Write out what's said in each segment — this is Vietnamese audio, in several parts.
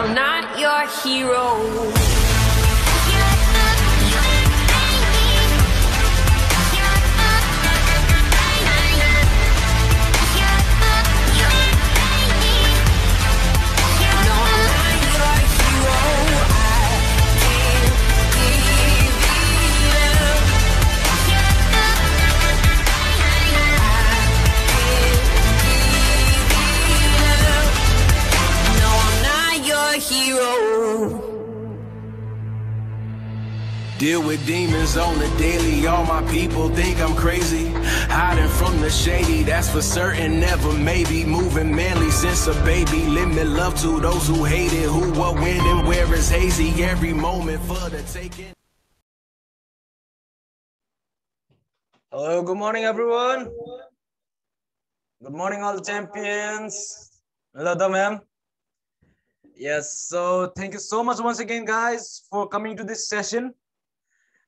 I'm not your hero. Deal with demons on the daily, all my people think I'm crazy. Hiding from the shady, that's for certain, never maybe. Moving manly since a baby, limit love to those who hate it. Who, what, when, and where is hazy, every moment for the taking. Hello, good morning everyone. Good morning all the champions. Hello ma'am. Yes, so thank you so much once again guys for coming to this session.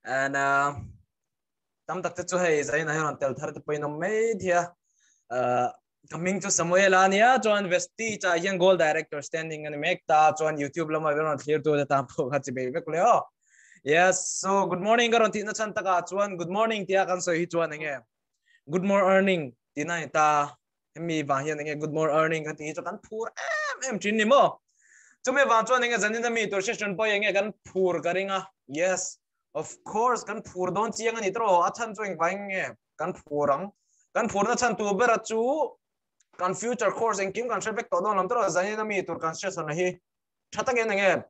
And tam tak tu hai zai na hiron tel thar te point of made here coming to Samuel ania join vesti cha yang goal director standing and make ta join YouTube lama veron clear to the tam pho kha chi be be kuleo. Yes, so good morning karon ti na chan taka chuan good morning tia kan so hi chuan nge good more earning tina ta mi ba hian nge good more earning kan ti chu kan phur em chin ni mo chume wa chuan nge zanin na mi to session po nge kan phur karinga. Yes, of course kan phur don chiang ani tro achan chuing bang nge kan phurang kan phur na chan tu bera chu kan future course en kim kan shebek to don lam tro zanin na mi tur kan session na hi thata nge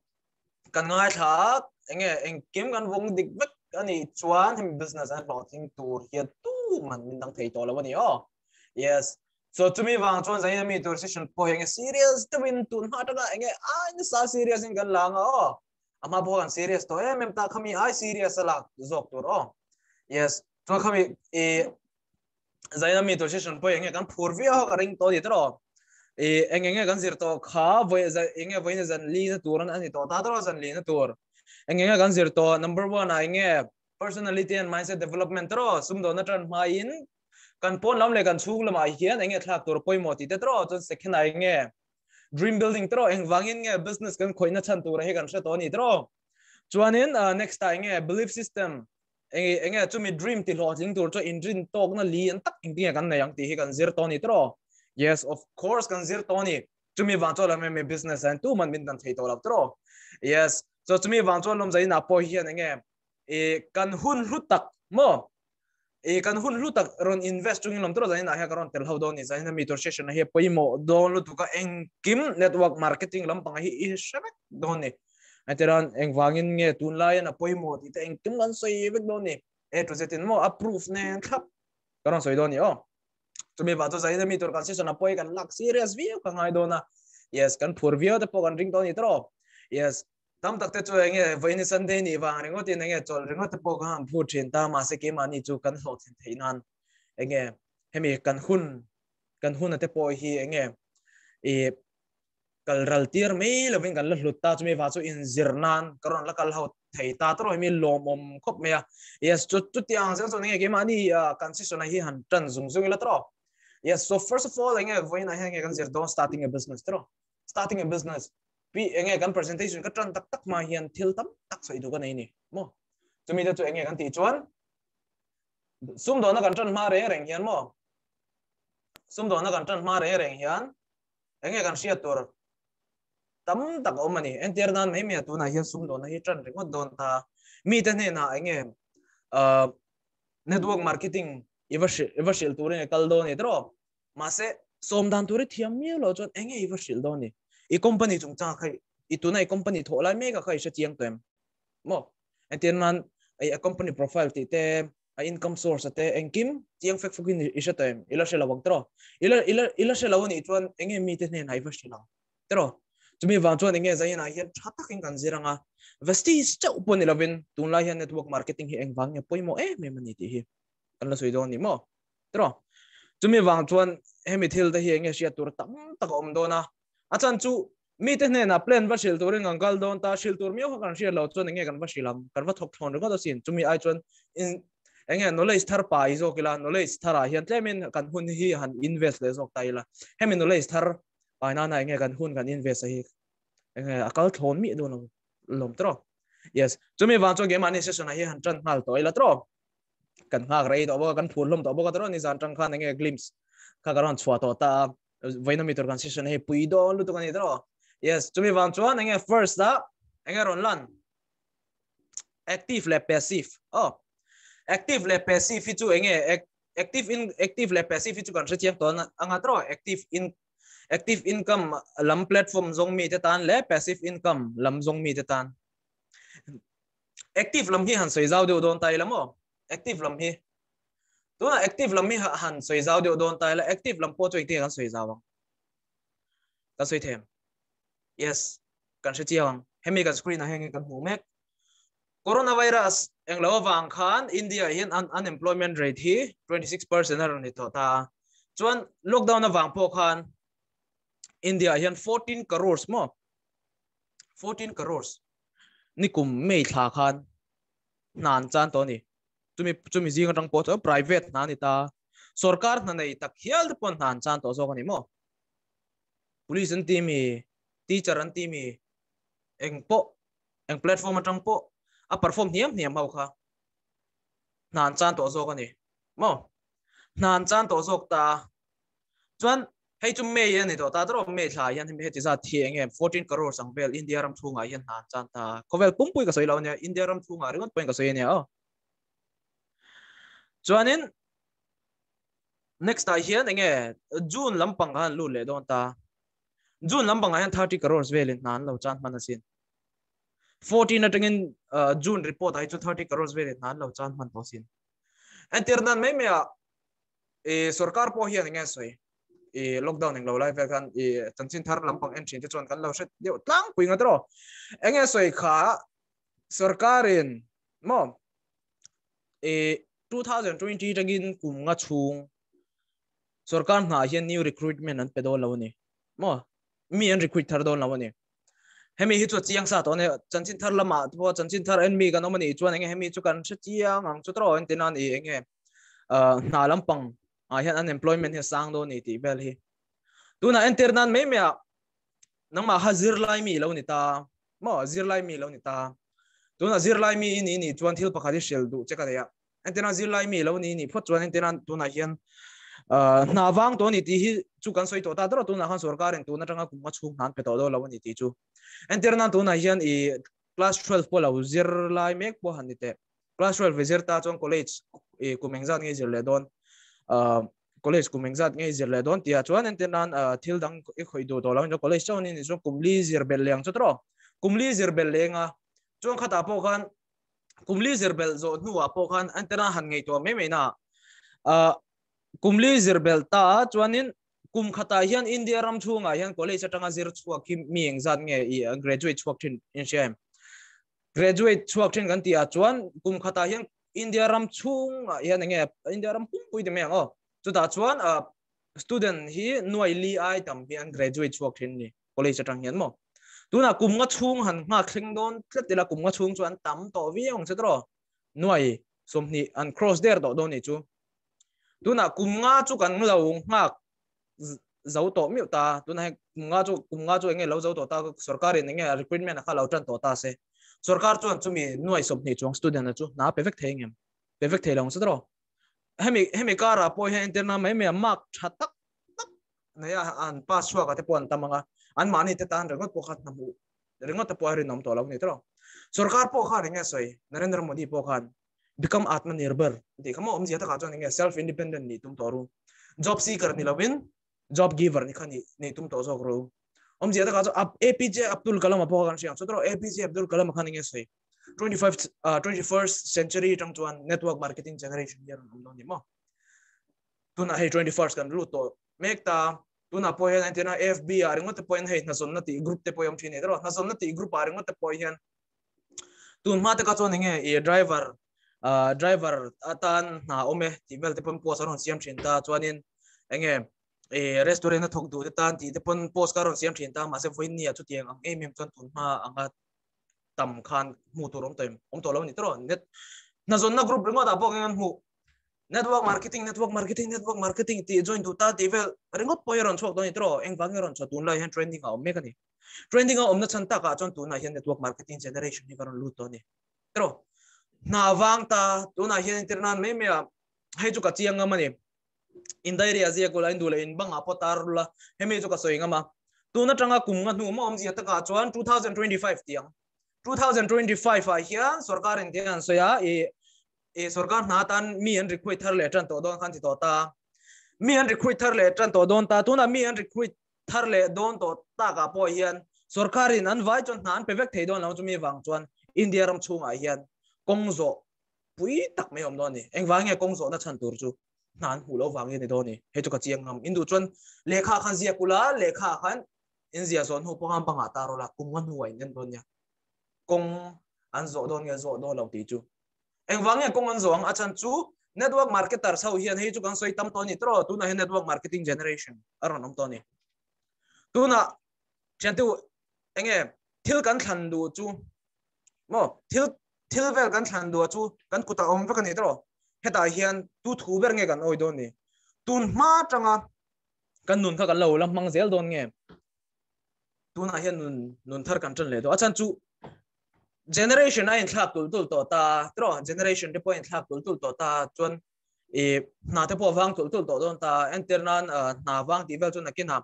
kan ngai thak nge en kim kan wong dik bek ani chuan him business and plotting tour here tu man min dang thei to lawani oh. Yes, so to me wang chuan zanin na mi tur session po nge serious to win tun ha ta nge ai sa serious in kan lang oh. Ama bo kan serious to mem ta khami ai serious ala zok tur oh. Yes, to khami zaina mi to session po nge kan phurvi ho ka ring to di tro nge kan zir to kha voi za nge voi na zan li na tur ani to ta tro zan li na tur nge kan zir to number 1 ai nge personality and mindset development tro sum do na tran ma in kan pon lam le kan chung lam ai hian nge thlak tur poi mo ti te tro chon second ai nge dream building tro eng wangin nge business kan khoina chan tur he kan se to ni tro chuanin next time nge belief system enge chumi dream ti lo ling tur cho injin tok na li an tak ing ti kan na yang ti he kan zir to ni tro. Yes, of course kan zir to ni chumi wang cho la me business and tu man min dan thei to la tro. Yes, so chumi wang cho lom zai na po hian nge kan hun hlu tak mo kan hun hlu tak ron invest chung lom tro zai na ha karon tel how don ni zai na mi to session he poimo don lu tu ka eng kim network marketing lam pang hi shabek don ni ateran eng wangin nge tun lai na poimo ti te eng kim lan soi bek don ni e to zetin mo approve ne khap karon soi don ni oh. Tumi ba to zai na mi to kan session na poi kan lak serious view ka ngai dona. Yes, kan phur view te po kan ring don ni tro. Yes, tam tak te chu nge voini sunday ni wang ringo ti nge chol ringo te po kan phu thin ta ma se ke ma ni chu kan ho thin theinan nge hemi kan hun te po hi nge kal ral tir me loving kan lut ta chumi wa chu in zirnan karon la kal ho thei ta tro mi lomom khop me. Yes, chu ti ang sang so nge ke ma ni concession hi han tan zung la tro. Yes, so first of all nge voina nge kan zir don starting a business tro. Starting a business pi nge kan presentation ka tran tak tak ma hian thil tam tak soi du kan nei ni mo chumi ta chu nge kan ti chuan sum do na kan tran ma re reng hian mo sum do na kan tran ma re reng hian nge kan sia tur tam tak omani enter nan mai me tu na hian sum do na hi tran reng don ta mi ta ne na nge network marketing iwashil tur nge kal do ni tro ma se som dan tur thiam mi lo chon nge iwashil do ni i company chung cha khai i tu nai company thola me ka khai sha chiang tem mo enter nan a company profile ti te a income source te engkim chiang fek fukin i sha tem ila sha lawang tro ila sha lawani chuan enge mi te ne nai wa shila tro chumi wang chuan enge zai na hian thatak ing kan ziranga vesti cha upon 11 tun la hian network marketing hi eng wang nge poimo me mani ti hi kan la soi do ni mo tro chumi wang chuan hemi thil te hi enge sia tur tam tak om do na achan chu mi te ne na plan va shil turing angal don ta shil tur mi ho kan shil lo chon nge kan va shilam kan va thok thon ro da sin chumi ai chon in enge knowledge thar pa izo kila knowledge thara hian tlemin kan hun hi han invest le zok taila hemin knowledge thar pa na na enge kan hun kan invest hi akal thon mi do no lom tro yes chumi wan cho game ani session hi han chan hal toila tro kan ngak rei to bo kan phun lom to bo ka tro ni zan tang khan nge glimpse ka garon chwa to ta vinometer kan session he pui do lu to kan tro yes chumi wan cho nge first da nge ron lan active le passive oh active le passive chu nge active le passive chu kan chiam to anga tro active income lam platform zong mi te tan le passive income lam zong mi te tan active lam hi han soi zau de don tai lamo active lam hi to na active lam hi han soi zau de don tai la active lam po choi te han soi zau ka soi them yes kan se chiang hemi kan screen a heng kan hu mek coronavirus eng lo wang khan India hian unemployment rate hi 26% ar ni to ta chuan lockdown awang po khan India hian 14 crores mo 14 crores ni kum mei tha khan nan chan to ni chumi jing rang po private na ni ta sarkar na nei tak hial pon nan chan to zo ni mo police an team teacher an team eng platform atang po a perform niam mau kha nan chan to zo ni mo nan chan to zo ta chuan hei chum me yan ni to ta tro me tha yan he ti za thieng 14 crore sang bel India ram thunga yan nan chan ta kovel pumpui ka soi lo ne India ram thunga ringot point ka soi ne o chuanin next ta hian enge June lampang han lu le don ta June lampang yan 30 crores velin nan lo chan manasin 14 atangin June report ai chu 30 crores velin nan lo chan man posin antirnan me e sarkar po hian nge soi e lockdown eng lo live kan e chanchin thar lampang entry te chon kan lo set deu tlang puinga tro enge soi kha sarkarin mo e 2020 tagin kumnga chung sarkar na hian new recruitment an pedo lo ni mo mi an recruit thar do lo ni hemi hi chu chiang sa to ne chanchin thar lama to chanchin thar en mi kan omani chuan enge hemi chu kan chiang ang chu tro en tinan e enge na lampang hian unemployment he sang do ni ti bel hi tuna enternan me nang ma hazir lai mi lo ni ta mo zir lai mi lo ni ta tuna zir lai mi ni chuan thil pakhari shel du che ka ya enternan zir lai mi lo ni phot chuan enternan tuna hian na wang to ni ti hi chu kan soi to ta dro tuna han sarkar en tuna tanga kuma chung nan pe to do lo ni ti chu enternan tuna hian i class 12 po lo zir lai mek po han ni te class 12 zir ta chong college e kumengzat nge zir le don college kumengzat nge zir le don tia chuan entenan thil dang e khoi do to lo no college chon ni so kumli zir bel leng chu tro kumli zir bel lenga chong khata po khan kumli zir bel zo nuwa po khan antena han ngei to me na kumli zir bel ta chuanin kum khata hian India ram chunga hian college atanga zir chuak ki mi engzat nge graduate chuak thin in shem graduate chuak thin kan tia chuan kum khata hian India ram chung hian nge India ram pui de me o chu ta chuan student hi noi li ai tam hian graduate chuak thin ni college atang hian mo tuna kum nga chung han nga khling don tletela kum nga chung chuan tam to wi ong che tro noi somni an cross there do ni chu tuna kum nga chu kan lo nga zau to mi ta tuna kum nga chu nge lo zau to ta sarkar in nge recruitment kha lo tan to ta se sarkar chuan chumi noi somni chung student na chu na perfect thengem perfect thelong se tro hemi kara po he interna me mark thatak na ya an pass wa ka te pon tamanga an mani te tan rengot po khat na mu rengot te po ri nom to lo ni tro sarkar po kha nge soi Narendra Modi po khan become atmanirbhar de kamo om jeta ka chon nge self independent ni tum toru job seeker ni lovin job giver ni khani ni tum to zo ro om jeta ka ab APJ Abdul Kalam po khan siang so tro APJ Abdul Kalam khan nge soi 21st century tang chuan network marketing generation year no ni mo tuna hey 21st kan lu to mek ta tuna po yan antina FB aringot te point hey na son na ti group te po yom thine ro na son na ti group aringot te po yan tun ma te ka chon nge e driver atan na ome ti bel te pon po saron siam thin ta chuanin enge e restaurant na thok du te tan ti te pon post karon siam thin ta ma se foi ni a chu tiang ang em chon tun ma anga tam khan mu to rom tem om to lo ni tro net na zon na group ringot a po ngan mu network marketing ti join tu ta ti vel ringot po yaron chok do ni tro eng bang yaron chotun lai han trending a me ka ni trending a omna chanta ka chon tu na hian network marketing generation ni karon lut to ni tro na wang ta tu na hian internan me me hai chu ka chiang mani indai ria zia ko lain dula in bang apo tarula hemi chu ka soinga ma tu na tanga kunga nu mo om zia ta ka chuan 2025 tiang 2025 a hian sarkar in tian soya e sarkar na tan mi an recruit thar le tran to don khan ti to ta mi an recruit thar le tran to don ta tu na mi an recruit thar le don to ta ka po hian sarkar in an vai chon nan pe vek thei don lo chu mi wang chuan india ram chunga hian kongzo pui tak me om don ni eng wang nge kongzo na chan tur chu nan hu lo wang ni don ni he chu ka chiang ngam indu chuan lekha khan zia kula lekha khan in zia zon hu pangam panga ta ro la kungan hu wai nen don nya kong an zo don nge zo do lo ti chu eng wang nge kong an zo ang achan chu network marketer sau hian he chu kan soi tam to ni tro tu na he network marketing generation aron om to ni tu na chantu enge thil kan than du chu mo thil vel kan than du chu kan kuta om va kan ni tro heta hian tu thu ber nge kan oi don ni tun ma tanga kan nun kha kan lo lam mang zel don nge tu na hian nun thar kan tran le do achan chu generation a in thlak tul tul to ta tro generation de point thlak tul tul to ta chon e na te po wang tul tul to don ta enternan na wang ti vel chon akina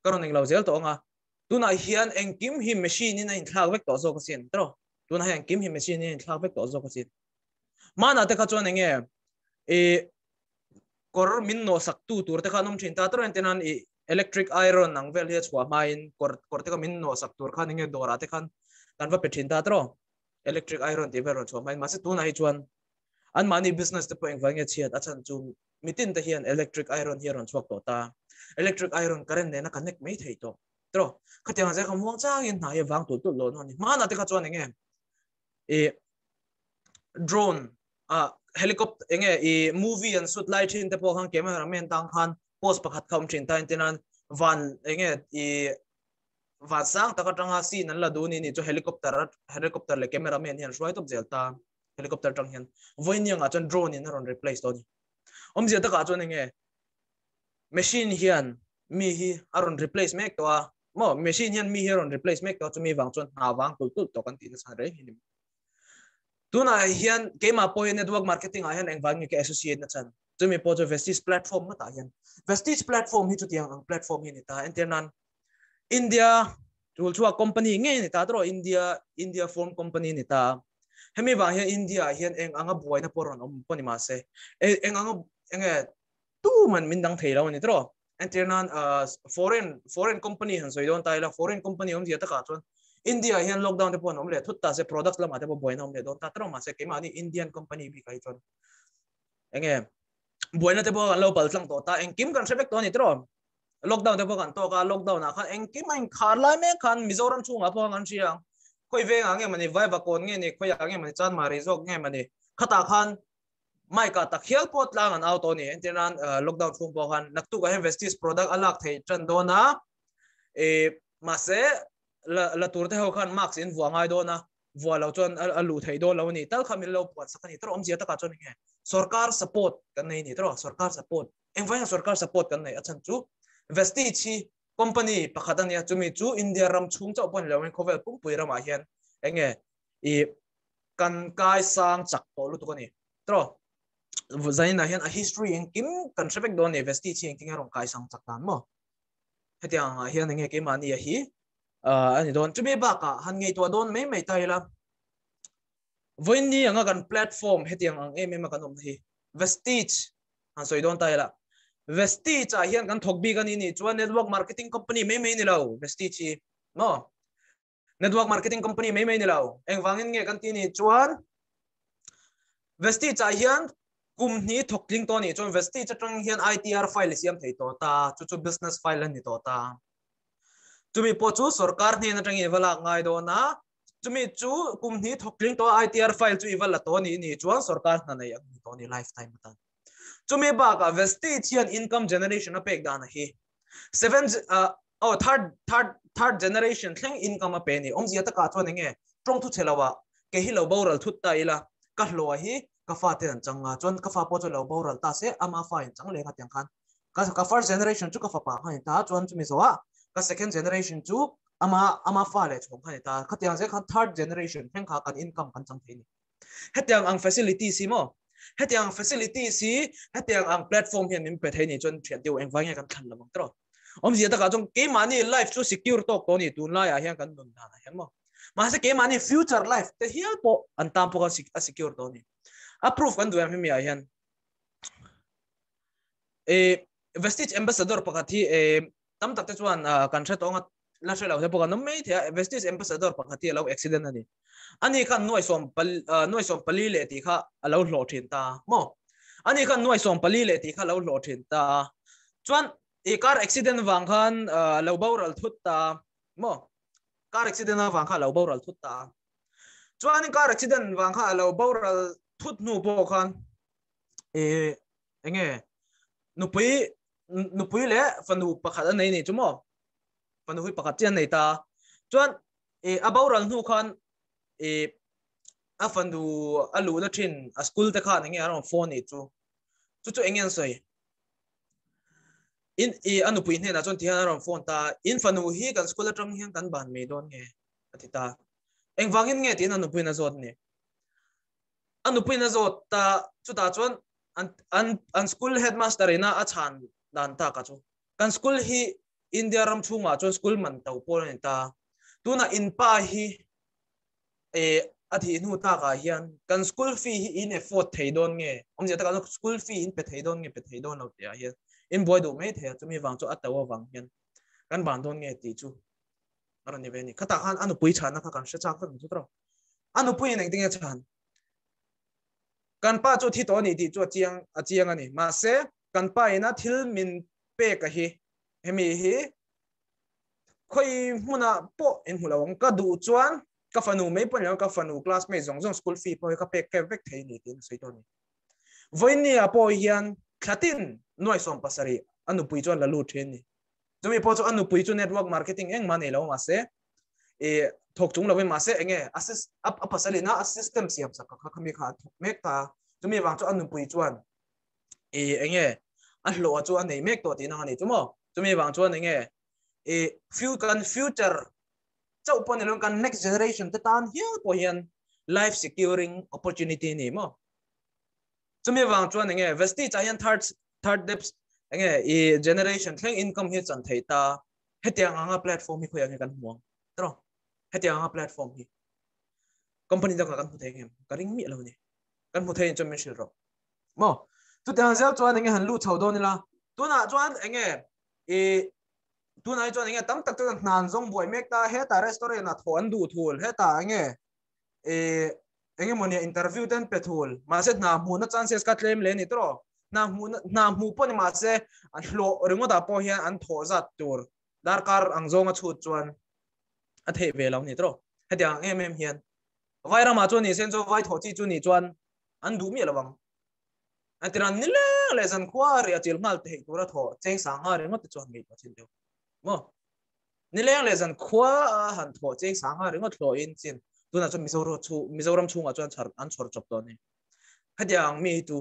karon eng lo zel to nga tu na hian eng kim hi machine in in thlak vek to zo ka sin tro tu na hian kim hi machine in thlak vek to zo ka sin mana te kha chon enge e kor min no sak tu tur te kha nom thin ta tro enternan e electric iron nang vel he chwa main kor te ka min no sak tur khan enge dora te khan kan va pethin ta tro electric iron ti vel chwa main ma se tu na hi chuan an mani business te po eng wange chiat achan chu mitin te hian electric iron here on chwak to ta electric iron current ne na connect mai thei to tro khatiang je kham wang chang in na ye wang tu lo no ni mana te kha chuan enge e drone helicopter enge e movie and shoot light in te po khang camera men tang khan post pakhat kham thin ta intenan van enge e van sang ta ka tanga si nan la du ni ni chu helicopter le camera men hian roi top zel ta helicopter tang hian voinyang a chan drone in ron replace to ni om zia ta ka chon enge machine hian mi hi aron replace mek to a mo machine hian mi hi aron replace mek to chu mi wang chon na wang tul tul to kan ti na sa re hinim tuna hian kema po network marketing a hian eng wang ke associate na chan chu mi po chu vestige platform ma ta hian vestige platform hi chu tiang ang platform hi ni ta internan india tool chua company nge ni ta tro india form company ni ta hemi wa hian india hian eng anga buai na poron om poni ma se eng anga enge tu man min dang thei lo ni tro internan foreign company han soi don ta la foreign company om zia ta ka chon india hian lockdown te pon om le thut ta se products lama te bo buai na om le don ta tro ma se ke ma ni indian company bi kai chon enge buai na te bo lo pal tlang to ta eng kim kan sebek to ni tro lockdown te bo kan to ka lockdown a khan eng kim ang khar lai me khan mizoram chunga po ngan chiang khoi ve nge mani vai ba kon nge ni khoi nge mani chan ma resok nge mani khata khan mai ka tak hial pot lang an auto ni entenan lockdown chung po khan naktu ka vestige product alak thei tran do na e ma se la tur te ho khan max in wa ngai do na wa lo chon alu thei do lo ni tal khamil lo pot sakani tro om zia ta ka chon nge sarkar support kan nei ni tro sarkar support eng vai sarkar support kan nei achan chu vestige company pakatan ya chumi chu india ram chung chaw pon lawin khovel pum pui rama hian enge I kan kai sang chak to lu to ni tro zaina hian a history eng kim kan sebek don ni vestige eng ting rong kai sang chak tan mo hetiang hian enge ke mani a hi ani don chumi ba ka han ngei to don mai tai la voin ni anga kan platform hetiang ang em kan om hi vestige han soi don tai la vestige a hian kan thok bi kan ni chuan network marketing company mai ni lo vestige no network marketing company mai ni lo eng wangin nge kan ti ni chuan vestige a hian kum ni thokling to ni chuan vestige atang hian itr file siam thei to ta chu business file ni to ta chumi po chu sarkar ni na tang iwala ngai do na chumi chu kum ni thokling to itr file chu iwala to ni chuan sarkar na nei ang to ni lifetime ta chumi ba ka vestige hian income generation a pek dan hi third generation thleng income a pe ni om zia ta ka chuan nge trong thu chelawa ke hi lo boral thut ta ila ka hlo hi ka fa te an changa chuan ka fa po chu lo boral ta se ama fa in chang le ka tiang khan ka first generation chu ka fa pa ha ta chuan chumi zowa ka second generation chu ama fa le chong khai ta khatiang se khan third generation heng kha kan income kan chang thei ni hetiang ang facility si mo hetiang facility si hetiang ang platform hian min pe thei ni chon thian deu eng wang kan khan lamang tro om zia ta ka jong ke mani life chu secure tok to ni tun la ya hian kan nun na hian mo ma se ke mani future life te hian po an tam po ka secure to ni approve kan duam mi ya hian vestige ambassador pakati tam tak te chuan kan thre tonga la thre lo he poka no mei thia vestige ambassador pakati lo accident ani khan noi som pali le ti kha alo hlo thin ta mo ani khan noi som pali le ti kha lo hlo thin ta chuan car accident wang khan lo boral thut ta mo car accident wang kha lo boral thut ta chuan car accident wang kha lo boral thut nu po khan enge nupui le fanu pakhat nei ni chumo fanu hui pakhat chen nei ta chuan abaural nu khan a fanu alu na thin a school te khan nge aron phone ni chu engen soi in anupui ne na chon ti aron phone ta in fanu hi kan school atram hian kan ban me don nge atita engwangin nge tin anupui na zot ni anupui na zot ta chu ta chon an school headmaster ina a chan dan ta ka chu kan school hi India ram chunga chon school man tau pol ni ta tuna in pa hi athi nu ta ka hian kan school fee hi in effort thei don nge om je ta ka school fee in pe thei don nge pe thei don lo tia hian in boy do me the chumi wang chu atawa wang hian kan ban don nge ti chu aron ni ve ni khata khan anu pui chana ka kan sha chak kan chu tro anu pui neng ting chan kan pa chu thi to ni ti chu chiang ani ma se kan pa ina thil min pe ka hi hemi hi khoi huna po in hulawang ka du chuan ka fanu me pon ka fanu classmate zong school fee po ka pe ke vek thei ni tin sei to ni voini apo hian khatin noi som pasari anu pui chuan la lu then ni chumi po chu anu pui chu network marketing eng mani lo ma se thok chung lo ma se enge assist up pasali na system siam sak ka khami kha mek ta chumi wang chu anu pui chuan enge a hlo chuan nei mek to ti na ni chumo chumi wang chuan enge future chau pon long kan next generation te tan hian po hian life securing opportunity ni mo chumi wang chuan enge vesti cha hian third depth enge generation thleng income hi chan thei ta hetiang anga platform hi khoyang kan huang tro hetiang anga platform hi company da kan hu thei ngem karing mi lo ni kan hu thei chom mishil ro mo tu tang zel chuan enge han lu chho do ni la tu na chuan enge tu nai chuan enge tam tak tan nan zong boy mek ta he ta restaurant na thon du thul he ta enge monia interview ten pethul ma se na mu na chances ka claim le ni tro na mu pon ma se an hlo ringo da po hian an tho zat tur dar kar ang zonga chut chuan a the ve lo ni tro hetiang hian vaira ma chu ni sen chu vai tho chi chu ni chuan an du mi lawang atiran ni le zan khwa ria chil mal te tura tho cheng sang ha ringo te chuan mi pa chin deu mo ni le zan khwa han tho cheng sang ha ringo thlo in chin tuna chu mizoram chunga chuan an chhor chop to ni hadiang mi tu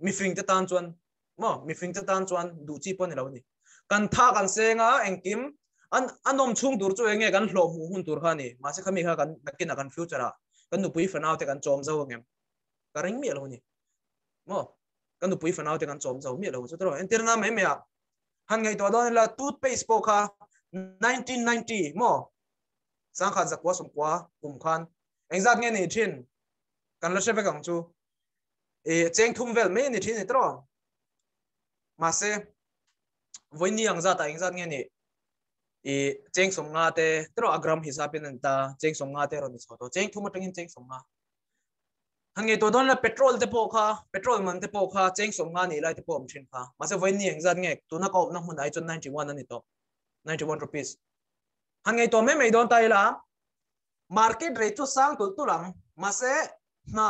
mi fing te tan chuan mo mi fing te tan chuan du chi pon lo ni kan tha kan senga engkim anom chung tur chu enge kan hlo mu hun tur khani ma se khami kha kan nakin kan future a kan nu pui fanau te kan chom zo ngem ka ring mi lo ni mo kan nu pui fanau te kan chom zo mi lo chu tro entirna me me a han ngai to don la toothpaste po kha 1990 mo sang khan zakwa som kwa kum khan exact nge ni thin kan la shebe kang chu cheng thum vel me ni thin ni tro ma se voini ang za ta exact nge ni cheng som nga te tro agram hisapin an ta cheng som nga te ro ni choto cheng thum atangin cheng som nga han nge to don la petrol te po kha petrol man te po kha cheng som nga ni lai te po am thin kha ma se voini exact nge tu na ko na hun ai chon 91 ani to 91 rupees han ngai to me don tai la market rate chu sang tul tulang ma se na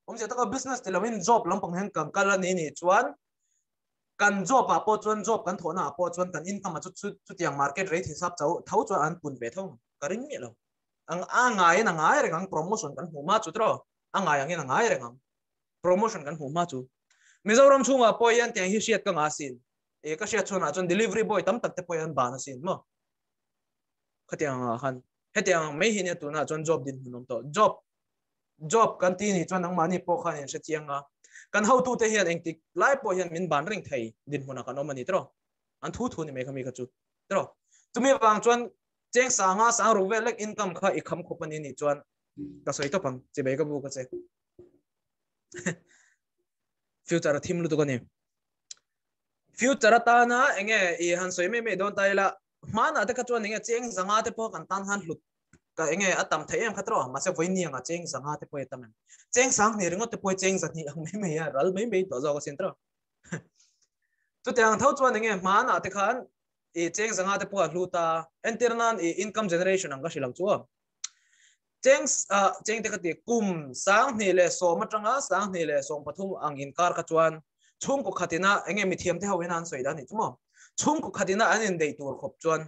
om je ta ka business te lawin job lam pang hang kam kala ni ni chuan kan job a po chuan job kan thona po chuan kan income chu tiang market rate hisap chau thau chu an pun ve thong karing mi lo ang ngai reng promotion kan huma chu tro angai ang ngai reng promotion kan huma chu mizoram chunga po yan tiang hi shiat ka nga sin ka shiat chuna chun delivery boy tam tak te po yan ba na sin mo khatiang han hetiang mai hin tu na chon job din hunom to job kan ti ni chon ang mani po khan in se chianga kan how to te hian engtik lai po hian min ban ring thei din huna kan omani tro an thu thu ni me khami ka chu tro tumi wang chon cheng sanga sang ru velek income kha ikham khopani ni chon ka soi to pang che be ka bu ka che future thim lu to ka ni future ta na enge I han soi me don tai la mana te ka chon enge cheng sanga te po kan tan han hlut ka enge atam thei em khatro ma se voi ni anga cheng sanga te po etam cheng sang ni ringot te po cheng zat ni ang me ya ral me to zo ka sin tro tu tang thau chon enge mana te khan I cheng sanga te po hluta enternan I income generation ang ka silang chu cheng te ka ti kum sang ni le so matanga sang ni le som pathum ang in kar ka chuan chung ko khatina enge mi thiam te hawin an soi da ni chumo chung ko khatina anin dei tur khop chuan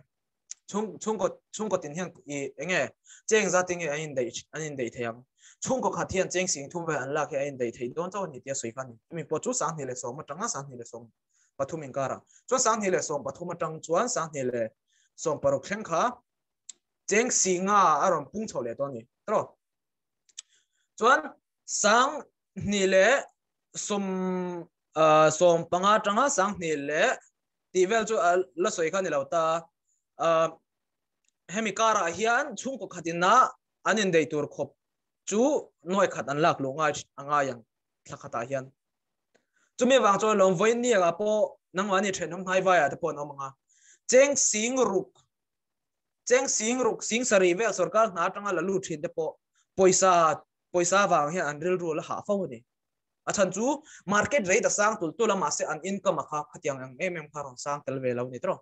chung ko tin hian I enge cheng za ting anin dei theyang chung ko khathian cheng sing thum ve an la ke anin dei thei don chaw ni te soi kan mi po chu sang ni le som matanga sang ni le som pathum in kara chuan sang ni le som pathum atang chuan sang ni le som parok thleng kha cheng singa aron pung chole to ni tro chuan sang ni le som panga tanga sang ni le ti vel chu la soi khan ni lauta hemikara hian chung ko khatina anin dei tur khop chu noi khat an lak lo nga anga yang thakhata hian chumi wang cho lom voi ni ga po nangwani thenom hai wa ya te po nomanga cheng sing ruk sing sari ve sarkar na tanga la lu thin te po poisa wang hian an ril ru la ha fo ni achan chu market rate da sang tul ma se an income kha khatiang ang mm kharon sang tel ve lo ni tro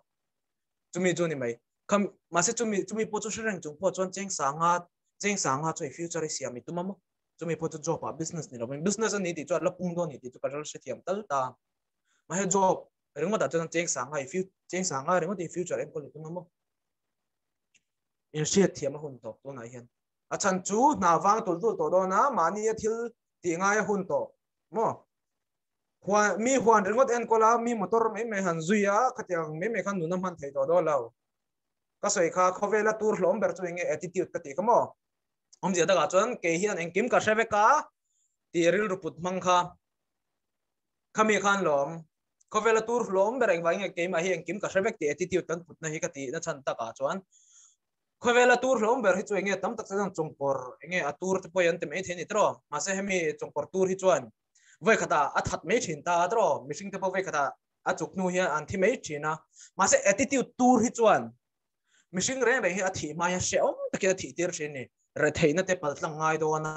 chumi chu ni mai kam ma se chumi po chu shreng chung po chon cheng sanga choi future siam tu mamo chumi po chu job a business ni lo business ani ti chu la pung do ni ti chu karal se thiam tal ta ma he job ringo da chon cheng sanga ringo ti future em ko tu mamo in shit thiam hun to na hian achan chu na wang tul to do na mani thil ti ngai hun to mo mi huan ringot en kola mi motor me han zuya khatiang me khan nu nam han thei to do law ka soi kha khovela tur hlom ber chuing attitude ka ti kamo om je da ga chon ke hian engkim ka sheve ka ti ril ruput mang kha khami khan lom khovela tur hlom ber eng wang ke ma hi engkim ka sheve ti attitude kan put na hi ka ti na chan ta ka chuan khovela tur hlom ber hi chuing tam tak sang chungpor enge atur te poyan te me theni tro ma se hemi chungpor tur hi chuan voi khata athat me thin ta tro mishing te po voi khata achuk nu hi an thi me thina ma se attitude tur hi chuan mishing reng hi athi ma ya she om ta ke thi tir thini re theina te pal tlang ngai do na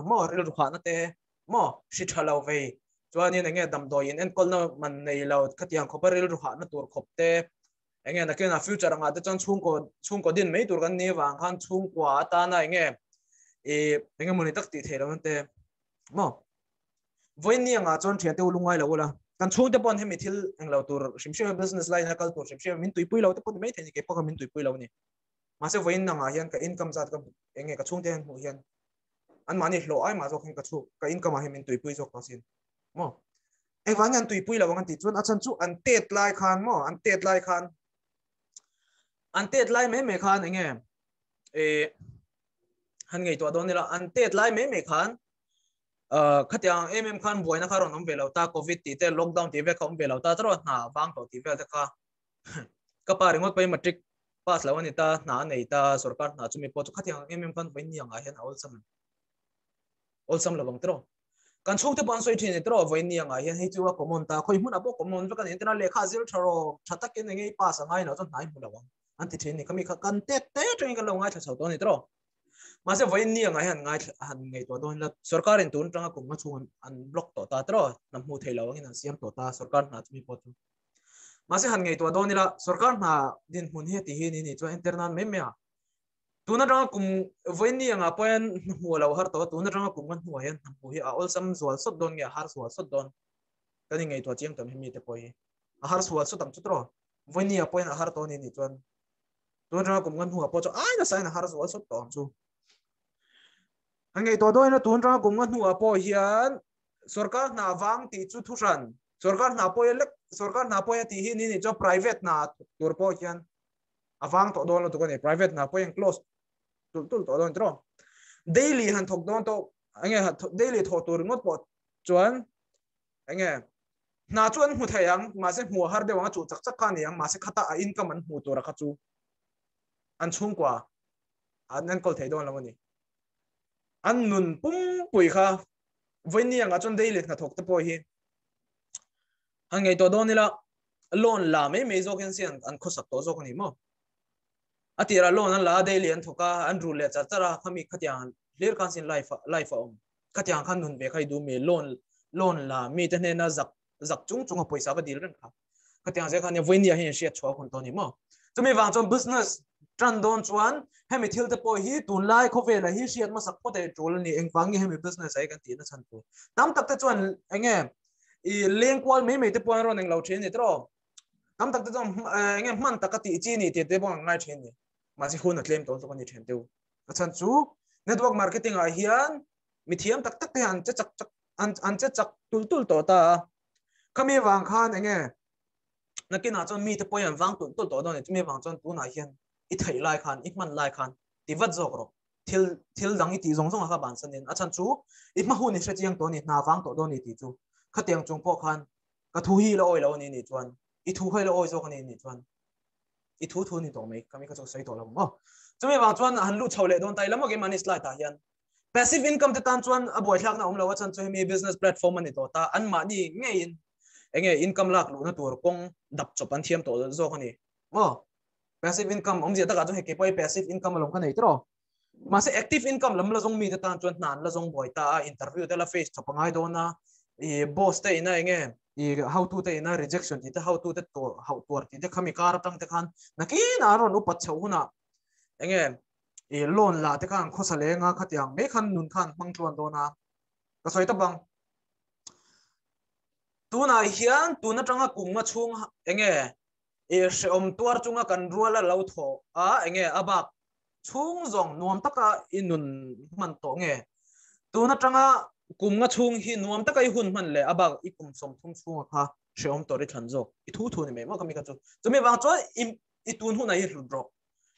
mo ril ru kha na te mo shi thalo ve chuan ni nge dam do in en kol na man nei lo khatiang khoparil ru kha na tur khop te enge na ke na future nga te chon chung ko din mei tur kan ni wang khan chung kwa ta na enge enge moni tak ti thelo te mo voi ni nga chon thia te ulungai lo la kan chung te pon hemi thil eng lo tur shimshe business line na kal tur shimshe min tuipui lo te pon mei theni ke pa min tuipui lo ni ma se voi na nga hian ka income zat ka enge ka chung te han hu hian an mani hlo ai ma zo khin ka chu ka income hi min tuipui zo ka sin mo e wangan tuipui lo wangan ti chun achan chu an tet lai khan mo an tet lai khan antet lai me khan enge han ngei to don la antet lai me khan khatiang mm khan boina kharon om velo ta covid ti te lockdown ti ve khom velo ta tro na wang to ti ve ta kha ka pa ringot pai matric pass lawani ta na nei ta sarkar na chumi po khatiang mm khan bai ni anga hen all sam lawang tro kan chungte ban soi thini tro voi ni anga hian hei chuwa common ta khoi mun apo common ve kan internet lekha zil tharo thatak ke nei pass angai na chon nai mu lawang anti thini kami kha kan te tring ka lo ngai thau to ni tro ma se voi ni anga han ngai han ngei to don la sarkar in tun tanga kum ma chung an block to ta tro nam mu thei lawang in siam to ta sarkar na chumi po tu ma se han ngei to don ni la sarkar na din mun he ti hi ni chu internet me a tuna ranga kum voi ni anga poen hu lo har to tuna ranga kum kan hu hian hu hi a all sam zual sot don ya har zual sot don tani ngei to chiam tam hi mi te poi a har zual sot tam chu tro voi ni a poen a har to ni chuan tuna ranga kum kan hu a po chu ai na sai na har zual sot to chu angei to doi na tun ranga kum kan hu a po hian sarkar na wang ti chu thuran sarkar na po ti hi ni cho private na tur po hian avang to don lo to ni private na po yang close tul to don tro daily han thok don to ange daily tho tur ngot po chuan ange na chuan hu thayang ma se mu har de wang chu chak chak kan yang ma se khata a income an hu tur kha chu an chung kwa an kol thei don lo ni an nun pum pui kha voini anga chon daily na thok te po hi hangai to don nila loan la me zo ken sian an khosak to zo ni mo atira loan an la daily an thoka an rule cha chara khami khatian ler kan sin life om khatian khan nun be khai du me loan la mi te ne na zak chung chung poisa ba dil ran kha khatian je khan voini hi shia chwa khon to ni mo chumi wang chon business tran don chuan hemi thil te po hi tun lai kho ve la hi shiat ma sak po te trol ni engwang nge hemi business ai kan ti na chan tu tam tak te chuan enge I leng kwal me te po ron eng lo chen ni tro tam tak te chon enge man takati chi ni te po ngai chen ni ma si hun claim to ko ni chen tu chan chu network marketing a hian mi thiam tak tak te an che chak an che chak tul to ta khami wang khan enge nakina chon mi te po yan wang tul to don ni mi wang chon tu na hian I thei lai khan I man lai khan ti wat zok ro thil dang I ti zong zong kha ban sanin achan chu I ma hu ni hre chiang to ni na wang to do ni ti chu khatiang chung po khan ka thu hi la oi lo ni chuan I thu hai la oi zo kan ni chuan I thu ni to mai kami ka chu sai to lo mo chumi wang chuan han lu chhole don tai lamo ge mani slide ta hian passive income te tan chuan a boi thlak na lo achan chu mi business platform ani to ta an ma ni ngein enge income lak lu na tur kong dap chop an thiam to zo kan ni mo passive income om je ta ga chu he ke poi passive income long kan nei tro ma se active income lam la jong mi ta tan chuan nan la jong boi ta interview te la face chopangai do na I boss te ina enge I how to te ina rejection ti te how to te to how to ti te khami kar tang te khan naki na ron upat chau huna enge I loan la te khan khosale nga khatiang me khan nun khan mang chuan do na ka soi ta bang tu na hian tu na tanga kum ma chung enge I om tuar chunga kan ruala lo tho a enge abak chung zong nuam taka inun man to nge tu na tanga kum nga chung hi nuam taka I hun man le abak I kum som thum chung kha sheom to ri than zo I thu ni me ma kami ka chu chumi wang cho I tun hu na hi ru drop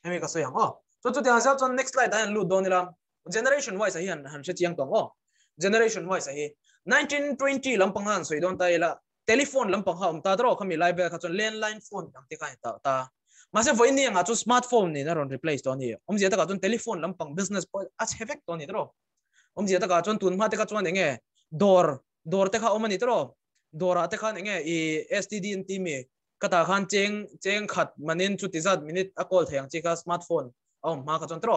hemi ka so yang o so tiang sa chon next slide an lu don nila generation wise hi han she chiang tong o generation wise hi 1920 lampang han soi don ta ila telephone lampang ha ta dro khami live ka chon landline phone tang te kai ta ma se voini nga chu smartphone ni na ron replace to ni om je ta ka chon telephone lampang business po as effect to ni dro om je ta ka chon tun ma te ka chon nge door te kha om ni dro dora te khan nge I STD in ti mi kata khan cheng khat manin chu ti zat minute a call thang chi ka smartphone om ma ka chon dro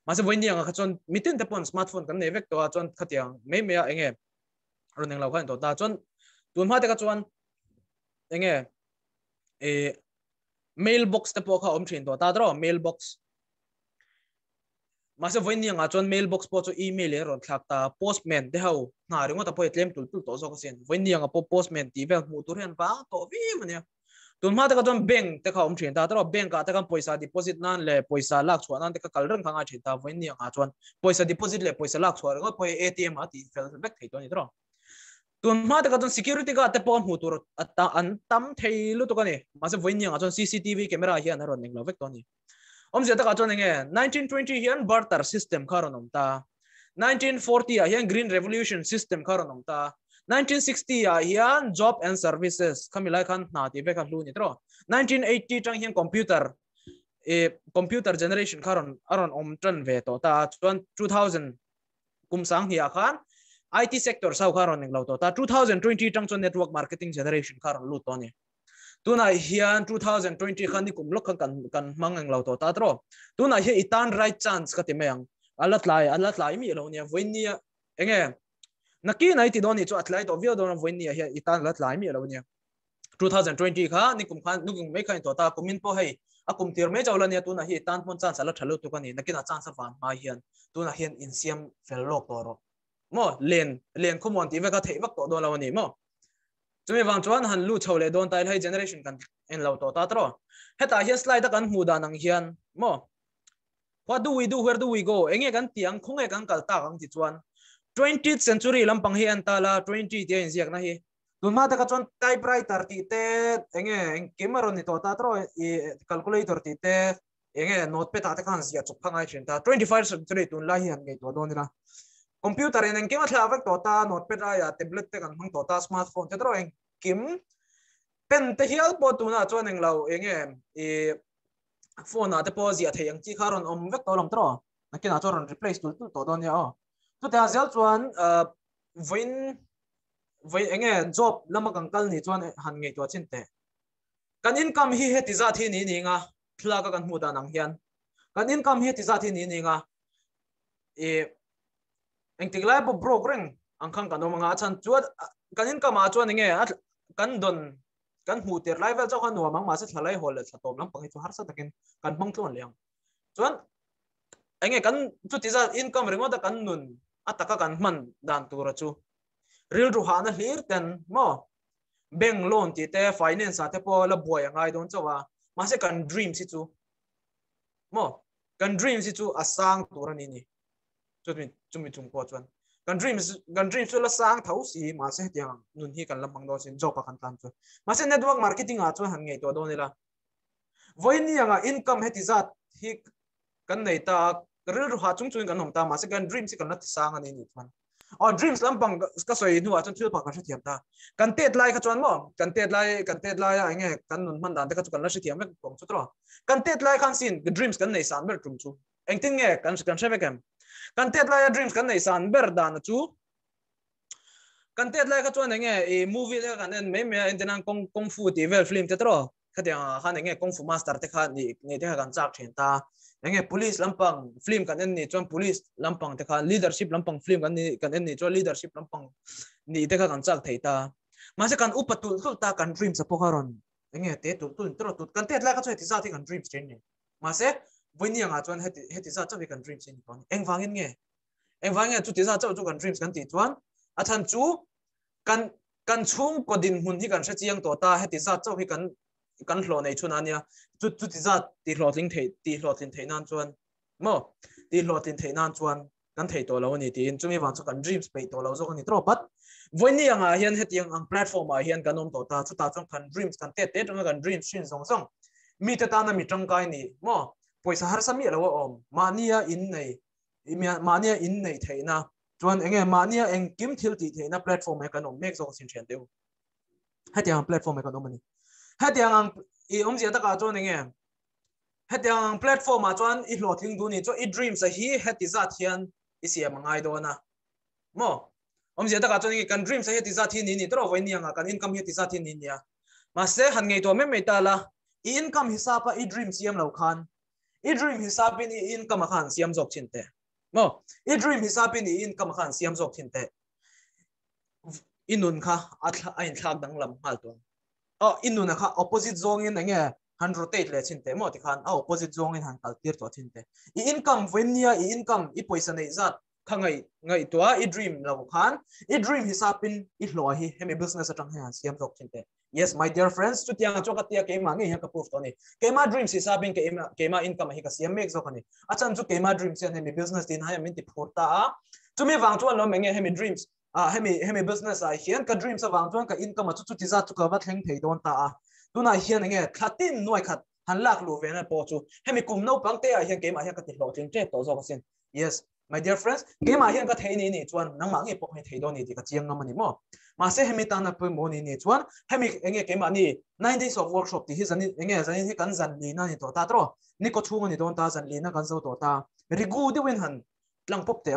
ma se voini nga ka chon mitin te pon smartphone kan ne vek to a chon khatiang me nge ron eng lo khan to ta chon tun ma te ka chuan enge mailbox te po kha om thin to ta dro mailbox ma se voini nga chon mailbox po chu email e ron thak ta postman te hau na ringo ta po tlem tul to zo ko sen voini nga po postman ti be mu tur hen ba to vi mania tun ma te ka chon bank te kha om thin ta dro bank ka te kan poisa deposit nan le poisa lak chuan nan te ka kalrang khanga thin ta voini nga chuan poisa deposit le poisa lak chuan ngo poi ATM ati fel back thei to ni dro tun ma te ka chon security ka te pon hu tur ata an tam thei lu to ka ni ma se voini nga chon CCTV camera hian ron ning lo vek to ni om je ta ka chon nge 1920 hian barter system kharon om ta 1940 hian green revolution system kharon om ta 1960 hian job and services kamilai khan na ti vek lu ni tro 1980 tang hian computer generation kharon aron om tran ve to ta 2000 kum sang hi khan IT sector sau kharon ning lo to ta 2020 tang chon network marketing generation kharon lu to ni tuna hian 2020 khan ni kum lok kan mangang lo to ta tro tuna hi itan right chance ka ti meang alat lai mi lo nia voinia enge naki nai ti doni chu atlai to vio don voinia hi itan lat lai mi lo nia 2020 kha ni kum khan nukum me khain to ta kumin po hei akum tir me jawla nia tuna hi tan pon chance ala thalu tu ka ni nakina chance van ma hian tuna hian insiam fel lok to ro mo len khumon ti ve ka thei vak to do lo ni mo chumi wang chuan han lu chhole don tai hai generation kan en lo to ta tro heta hian slide kan hmu dan ang hian mo what do we do where do we go enge kan tiang khunge kan kal ta kang ti chuan 20th century lampang hi an ta la 20 te in ziak na hi tun ma ta ka chon typewriter ti te enge camera ni to ta tro I calculator ti te enge notepad ta kan sia chuk phangai chin ta 21st century tun la hian ngai to don na computer en eng kema thla vek to ta notepad ya tablet te kan hang to ta smartphone te tro eng kim pen te hial po tu na chon eng lo enge e phone na te po zia theyang chi kharon om vek to lam tro na kina choron replace tu to don ya o tu ta zel chuan voi enge job lama kangkal ni chuan han ngei to chin te kan income hi he ti za thi ni ni nga thla ka kan mu da nang hian kan income hi ti za thi ni ni nga e eng tiglai bo broker ang khang kan mga chan chuan kan income a chuan nge kan don kan hu ter lai vel chaw kan nuam mang ma se thlai hol le thlatom lam pangi chu har sa takin kan bang tlon leang chuan enge kan chu ti za income ringo da kan nun ataka kan man dan tur chu real ru ha na hlir ten mo bank loan ti te finance ate po la boy ngai don chawa ma se kan dream si chu mo kan dream si chu asang tur ani ni chumi chung ko chuan kan dream chu la sang thau si ma se tiang nun hi kan lamang do sin job kan tan chu ma se network marketing a chu han ngei to do ni la voi ni anga income heti zat hi kan nei ta real ru ha chung chung kan nom ta ma se kan dream si kan la sang ani ni chuan or dreams lampang ka soi nu a chon thil pa ka thiam ta kan tet lai kha chuan mo kan tet lai a nge kan nun man dan te ka chu kan la thiam mek pom chu tro kan tet lai khan sin dreams kan nei san ber tum chu eng tin nge kan sheve kem kan tet lai dreams kan nei san ber dan chu kan tet lai kha chuan nge e movie le kan en me entenang kung fu ti vel film te tro khatia khan nge kung fu master te kha ni te kan chak thin ta enge police lampang film kan en ni chon police lampang te kha leadership lampang film kan en ni chon leadership lampang ni te kha kan chak theita ma se kan upatul tul ta kan dream sa pokaron enge te tu tro tu kan te la ka choi ti sa ti kan dreams chen ni ma se voini anga chon heti sa chawi kan dreams chen kon eng wangin chu ti sa chaw chu kan dreams kan ti chuan a than chu kan chung ko din hun hi kan sha chiang to ta heti sa chaw hi kan hlo nei chuna nia chu ti za ti hloting thei nan chuan mo ti hlotin thei nan chuan kan thei to lo ni tin chumi wang chu kan dreams pe to lo zo kan ni tro pat voini anga hian hetiang ang platform a hian kanom to ta chu ta chong kan dreams kan te kan dreams shin song mi te ta na mi tang kai ni mo poisa har sami lo om mania in nei theina chuan enge mania eng kim thil ti theina platform e kanom mek zo sin chen deu hetiang platform e kanom ni hetiang i zia ta ka chon nge hetiang platform a chuan I hlo thing du ni cho I dreams a hi heti za thian I siam ngai do na mo zia ta ka chon nge kan dreams a heti za thi ni tro voi ni anga kan income heti za thi ni nia ma se han ngei to me ta la I income hisapa I dream siam lo khan I dream hisapin I income khan siam jok chin te mo I dream hisapin I income khan siam jok chin te inun kha atha ain thak dang lam hal to inuna kha opposite zone in nge 100 le chin te mo ti khan opposite zone in han kal tir to chin te I income when nia I income I poisa nei zat khangai to I dream lo khan I dream hisapin I hlo hi hemi business atang han siam jok chin te yes my dear friends chu tiang choka tia ke ma nge ha ka proof to ni ke ma dreams hisapin ke ma income hi ka siam mek zo khani achan chu ke ma dreams yan hemi business tin ha min ti phurta chu mi wang chu lo menge hemi dreams hemi business a hian ka dreams a wang chuan ka income chu ti za chu ka wa thleng thei don ta tuna hian nge thatin noi khat han lak lu ve na po chu hemi kum no pang te a hian ke ma hian ka ti hlo chen che to zo ka sin yes my dear friends ke ma hian ka thei ni chuan nang ma nge pok ni thei do ni ti ka chiang ngam ni mo ma se hemi ta na pe mo ni chuan hemi enge ke ma ni 9 days of workshop ti hi zani enge zani hi kan zan ni na ni to ta tro ni ko thung ni don ta zan li na kan zo to ta rigu de win han tlang pop te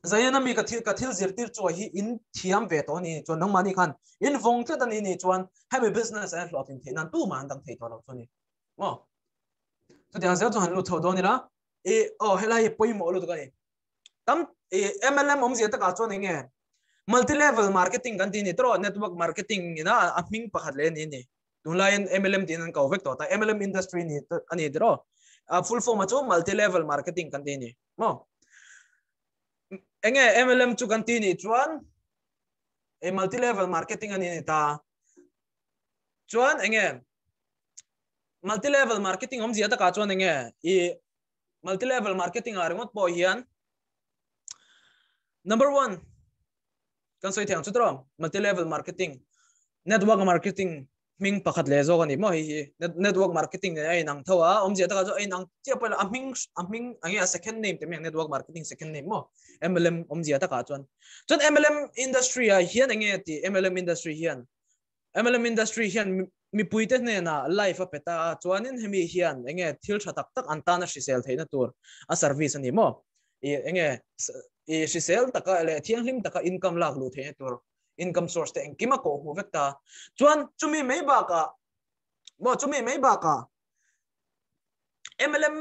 zayana mi ka thil zirtir chu hi in thiam ve to ni chuan nang mani khan in vong tla dan ni chuan hemi business and floating thenan tu man dang thei to lo chu ni mo so tiang zel chu han lu tho do ni la helai poi mo lu to ka ni tam MLM zia ta ka chuan nge multi level marketing kan ti ni tro network marketing ina a ming pakhat le ni tunlain MLM tin an ka vek to ta MLM industry ni ani dro full form chu multi level marketing kan ti ni mo enge MLM chu kan ti ni chuan multi level marketing ani ni ta chuan enge multi level marketing zia ta ka chuan enge multi level marketing a ringot po hian number 1 kan soi thiang chu tro multi level marketing network marketing ming pakhat le zo kan ni mo hi network marketing ne ai nang thawa omje ta jo ai nang che pa aming angi a second name te me network marketing second name mo MLM omje ta ka chon MLM industry a hian ange ti MLM industry hian mi puite ne na life apeta chuanin hemi hian enge thil tha tak antana shisel theina tur a service ani mo enge shisel taka le thiang hlim taka income lak lu theina tur income source te engkima ko hu vekta chuan chumi mei ba ka MLM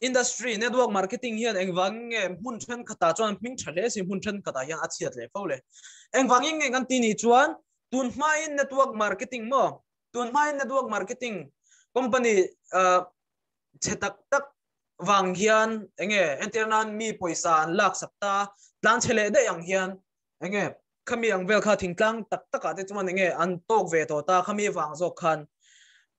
industry network marketing hian engwang nge mun than khata chuan ming thale si mun than khata hian achiat le fole engwang nge kan ti ni chuan tun mai network marketing mo tun mai network marketing company chetak tak wang hian enge internan mi poisa an lak sapta plan chele de yang hian enge khami ang vel kha thingtlang tak taka te chuan enge an tok ve to ta khami wang zo khan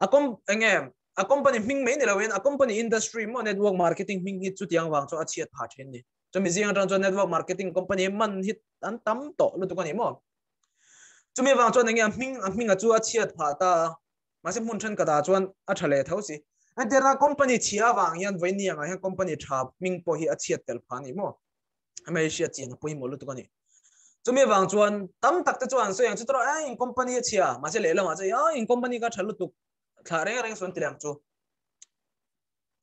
a company ming mai ni lawen a company industry mo network marketing ming hi chu tiang wang cho a chiat pha then ni chumi jing ran cho network marketing company man hit an tam to lu tu kan ni mo chumi wang cho enge ming a chu a chiat pha ta ma se mun than ka da chuan a thale thosi an tera company chia wang hian voini anga hian company tha ming po hi a chiat tel pha ni mo amai sia chin poi mo lu tu kan ni chumi wang chuan tam tak te chuan so yang chu tro in company chia ma se le la ma che in company ka thalu tu thare reng son tilam chu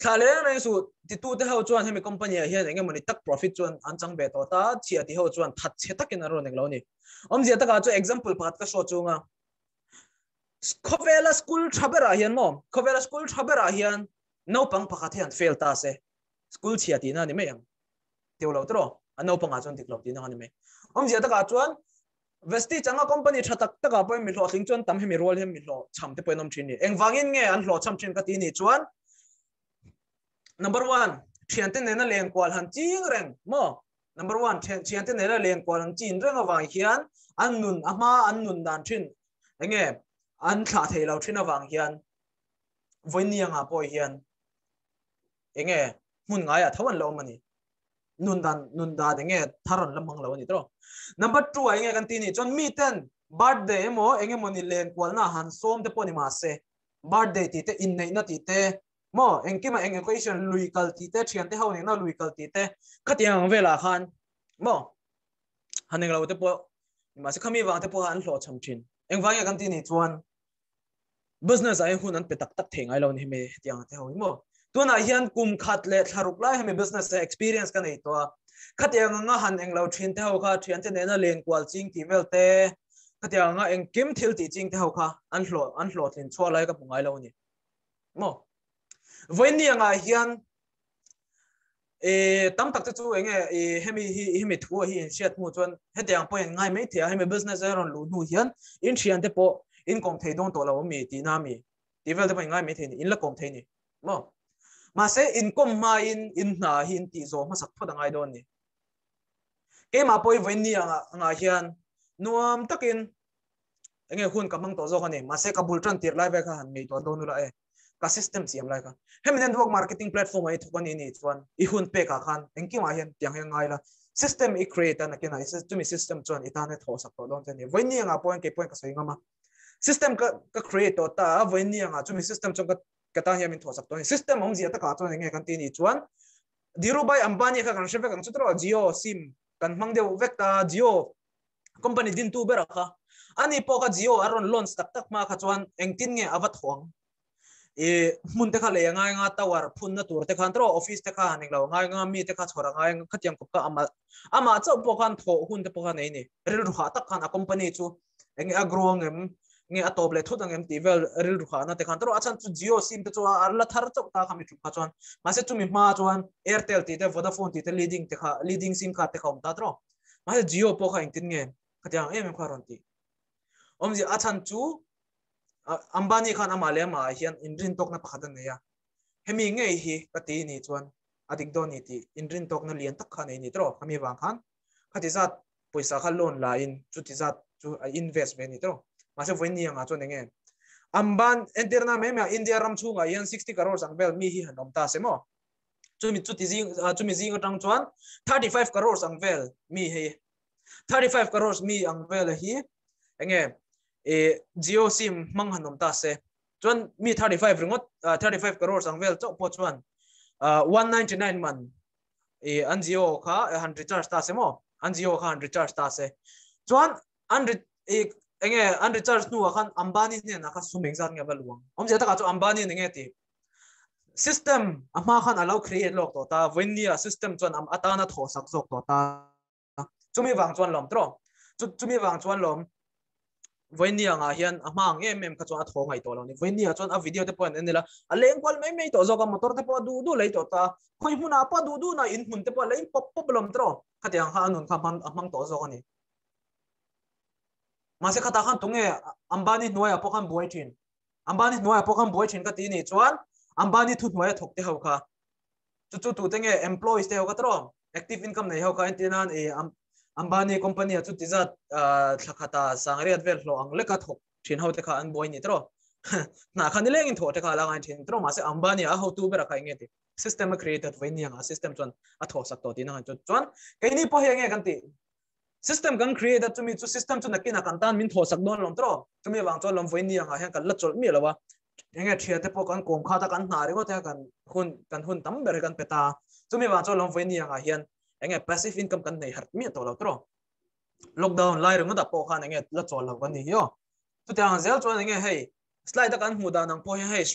thale reng su ti tu te ho chuan hemi company hian enge moni tak profit chuan an chang be to ta chia ti ho chuan that che takin aro nek lo ni omje ta ka chu example phat ka so chunga Khovela school thabera hian mo Khovela school thabera hian no pang pakhat hian fail ta se school chia ti na ni me yang teu lo tro an no panga chuan tik lo ti na ni me omje ta ka chuan vesti changa company thatak taka poi mi hlo thing chuan tam hemi role hem mi hlo chamte poi nom thin ni engwangin nge an hlo cham thin ka ti ni chuan number 1 thiante ne na len kwal han ching reng mo number 1 thiante ne na len kwal han chin reng awang hian an nun dan thin enge an thla thei lo thin awang hian voinianga poi hian enge mun ngaya thawan lo mani nun da enge tharon lamang lo ni tro number 2 enge kan ti ni chon mi ten birthday mo enge moni len kwal na han som te poni ma se birthday ti te in nei na ti te mo engkima enge question lui kal ti te thian te ho ne na lui kal ti te khatiang vela khan mo haning lo te po ma se khami wang te po han hlo cham thin engwang kan ti ni chuan business ai hun an pe tak tak theng ai lo ni me tiang te ho mo tuna hian kum khat le tharuk lai hemi business experience kan ei to khatiang nga han englo thin te ho kha thian te ne na len kwal ching ti vel te khatiang nga eng kim thil ti ching te ho kha an hlo thin chua lai ka pungai lo ni mo voini anga hian tam tak chu enge hemi thu hi shet mu chuan hetiang point ngai mai thia hemi business ron lu nu hian in thian te po in kom thei don to lo mi ti na mi ti vel te po ngai mai thei ni in la kom thei ni mo ma se income ma in na hin ti zo ma sak phoda ngai don ni ke ma poi voini anga hian nuam takin enge hun kamang to zo khani ma se kabul tran tir lai ve kha han mi to don la e ka system siam lai ka hem network marketing platform ai thukani ni chuan I hun pe ka khan engki ma hian tiang heng ngai la system I create an kena is to me system chuan itane tho sak to don te ni voini anga point ke point ka sai ngama system ka create to ta voini anga to me system chuan ka ta hian min tho sak to ni system om zia ta ka chuan nge kan ti ni chuan Dhirubhai Ambani ka kan sheve kan chutro Jio sim kan mangde vekta Jio company din tu bera kha ani po ka Jio aron launch tak ma kha chuan engtin nge avat huang mun te kha le nga tower phun na tur te khan tro office te kha ning lo nga mi te kha chora nga khatiang ko ka ama chau po khan tho hun te po khan nei ni ril ru kha tak khan a company chu eng agro ngem nge atop le thudang em ti vel ril ru kha na te khan tro achan chu Jio sim te chu arla thar chok ta khami chu kha chuan ma se chu mi ma chuan Airtel ti te Vodafone ti te leading sim card te khom ta tro ma se Jio po kha engtin nge khatiang em kha ron ti omji achan chu Ambani khan amale ma hian inrin tok na pakhadan ne ya hemi nge hi kati ni chuan adik do ni ti inrin tok na lian tak khan ni tro kami wang khan khati zat poisa kha loan la in chu ti zat chu investment ni tro ma se voin ni anga chu nge amban enterna me India ram chu nga hian 60 crore sang bel mi hi hanom ta se mo chu mi zing atang chuan 35 crore sang bel mi he 35 crores mi ang vel hi enge Jio sim mang hanom ta se chuan mi 35 ringot 35 crores ang vel chok po chuan 199 man an Jio kha 100 charge ta se mo an Jio kha 100 charge ta se chuan 100 enge 100 charge nu khan Ambani ne na kha suming zat nge baluang om je ta ka chu Ambani ne nge ti system ama khan allow create lok to ta vendia system chuan am atana tho sak jok to ta chumi wang chuan lom tro chumi wang chuan lom vendia nga hian amang em ka chuan tho ngai to lo ni vendia chuan a video te point enela a leng kwal mai to zoka motor te po du lei to ta khoi huna pa du na in hun te po lei pop lom tro khatiang ha anun kha amang to zoka ni mase khata khan tunge Ambani noya po khan boy thin Ambani noya po khan boy thin ka ti ni chuan Ambani thu noya thok te ho kha chu tu tenge employees te ho ka tro active income nei ho ka intinan Ambani company chu tizat thlakata sangriat vel hlo ang leka thok thin ho te kha an boy ni tro na khan leng in tho te kha la ngai thin tro mase Ambani a ho tu bera kai nge ti system created when yang a system chuan a tho sak to ti na chuan kai ni po he nge kan ti system kan create to mi chu system chu nakina kan tan min tho sak don lom tro chu mi wang chu lom voi ni anga hen kan la chol mi lawa enge thia te po kan kom kha ta kan na re go te kan hun tam ber kan peta chu mi wang chu lom voi ni anga hian enge passive income kan nei har mi to lo tro lockdown lai ro da po khan enge la chol lo kan ni yo chu te ang zel chu enge hey slide kan hu da nang po hey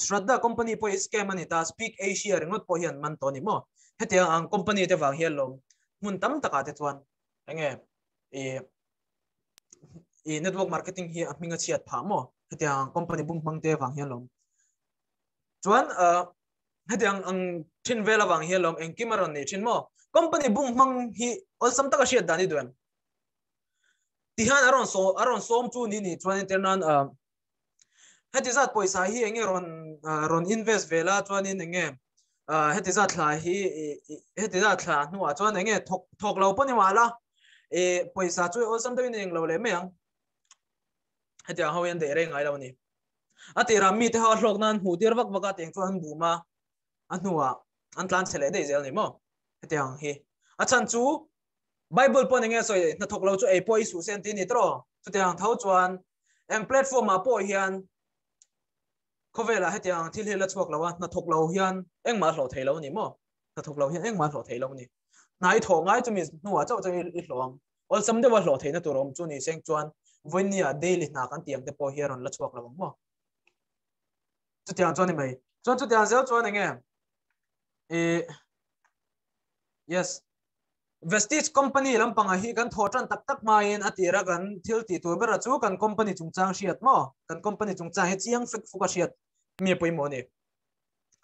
Shraddha company po scam ani ta Speak Asia ringot po hian man to ni mo hetia ang company te wang hian lom mun tam taka te chuan enge network marketing hi aminga chiat pha mo hetiang company bung mang te wang hian lom chuan hetiang ang thin vela wang hian lom eng kimaron ni thin mo company bung mang hi ol sam taka shiat dani duan tihan aron som chu ni chuan internan hetizat poisa hi enge ron invest vela chuan in enge hetizat thla hi hetizat thla nuwa chuan enge thok lo pani wala poisa chu osam de ning lo le meang hetia hoyan de reng ai lo ni ati rammi te ha hlok nan hu dir wak waka teng chuan buma anuwa an tlan chele de zel ni mo hetia hi achan chu bible pon nge soi na thok lo chu ei poi su sen ti ni tro chu tiang thau chuan em platform a po hian khovela hetiang thil hela chuak lawa na thok lo hian engma hlo thei lo ni mo na thok lo hian engma hlo thei lo ni nai tho ngai chu mi nuwa chau chau I hlong ol sam de wa hlo thei na turom chu ni seng chuan voinia daily na kan tiang te po hiaron la chuak lawa mo chu tiang chuan ni mai chu tiang zel chuan nge yes Vestige company lampanga hi kan thotan tak main atira kan thil ti tu bera chu kan company chungchang hriat mo kan company chungchang he chiang fek fuka hriat mi poi mo ni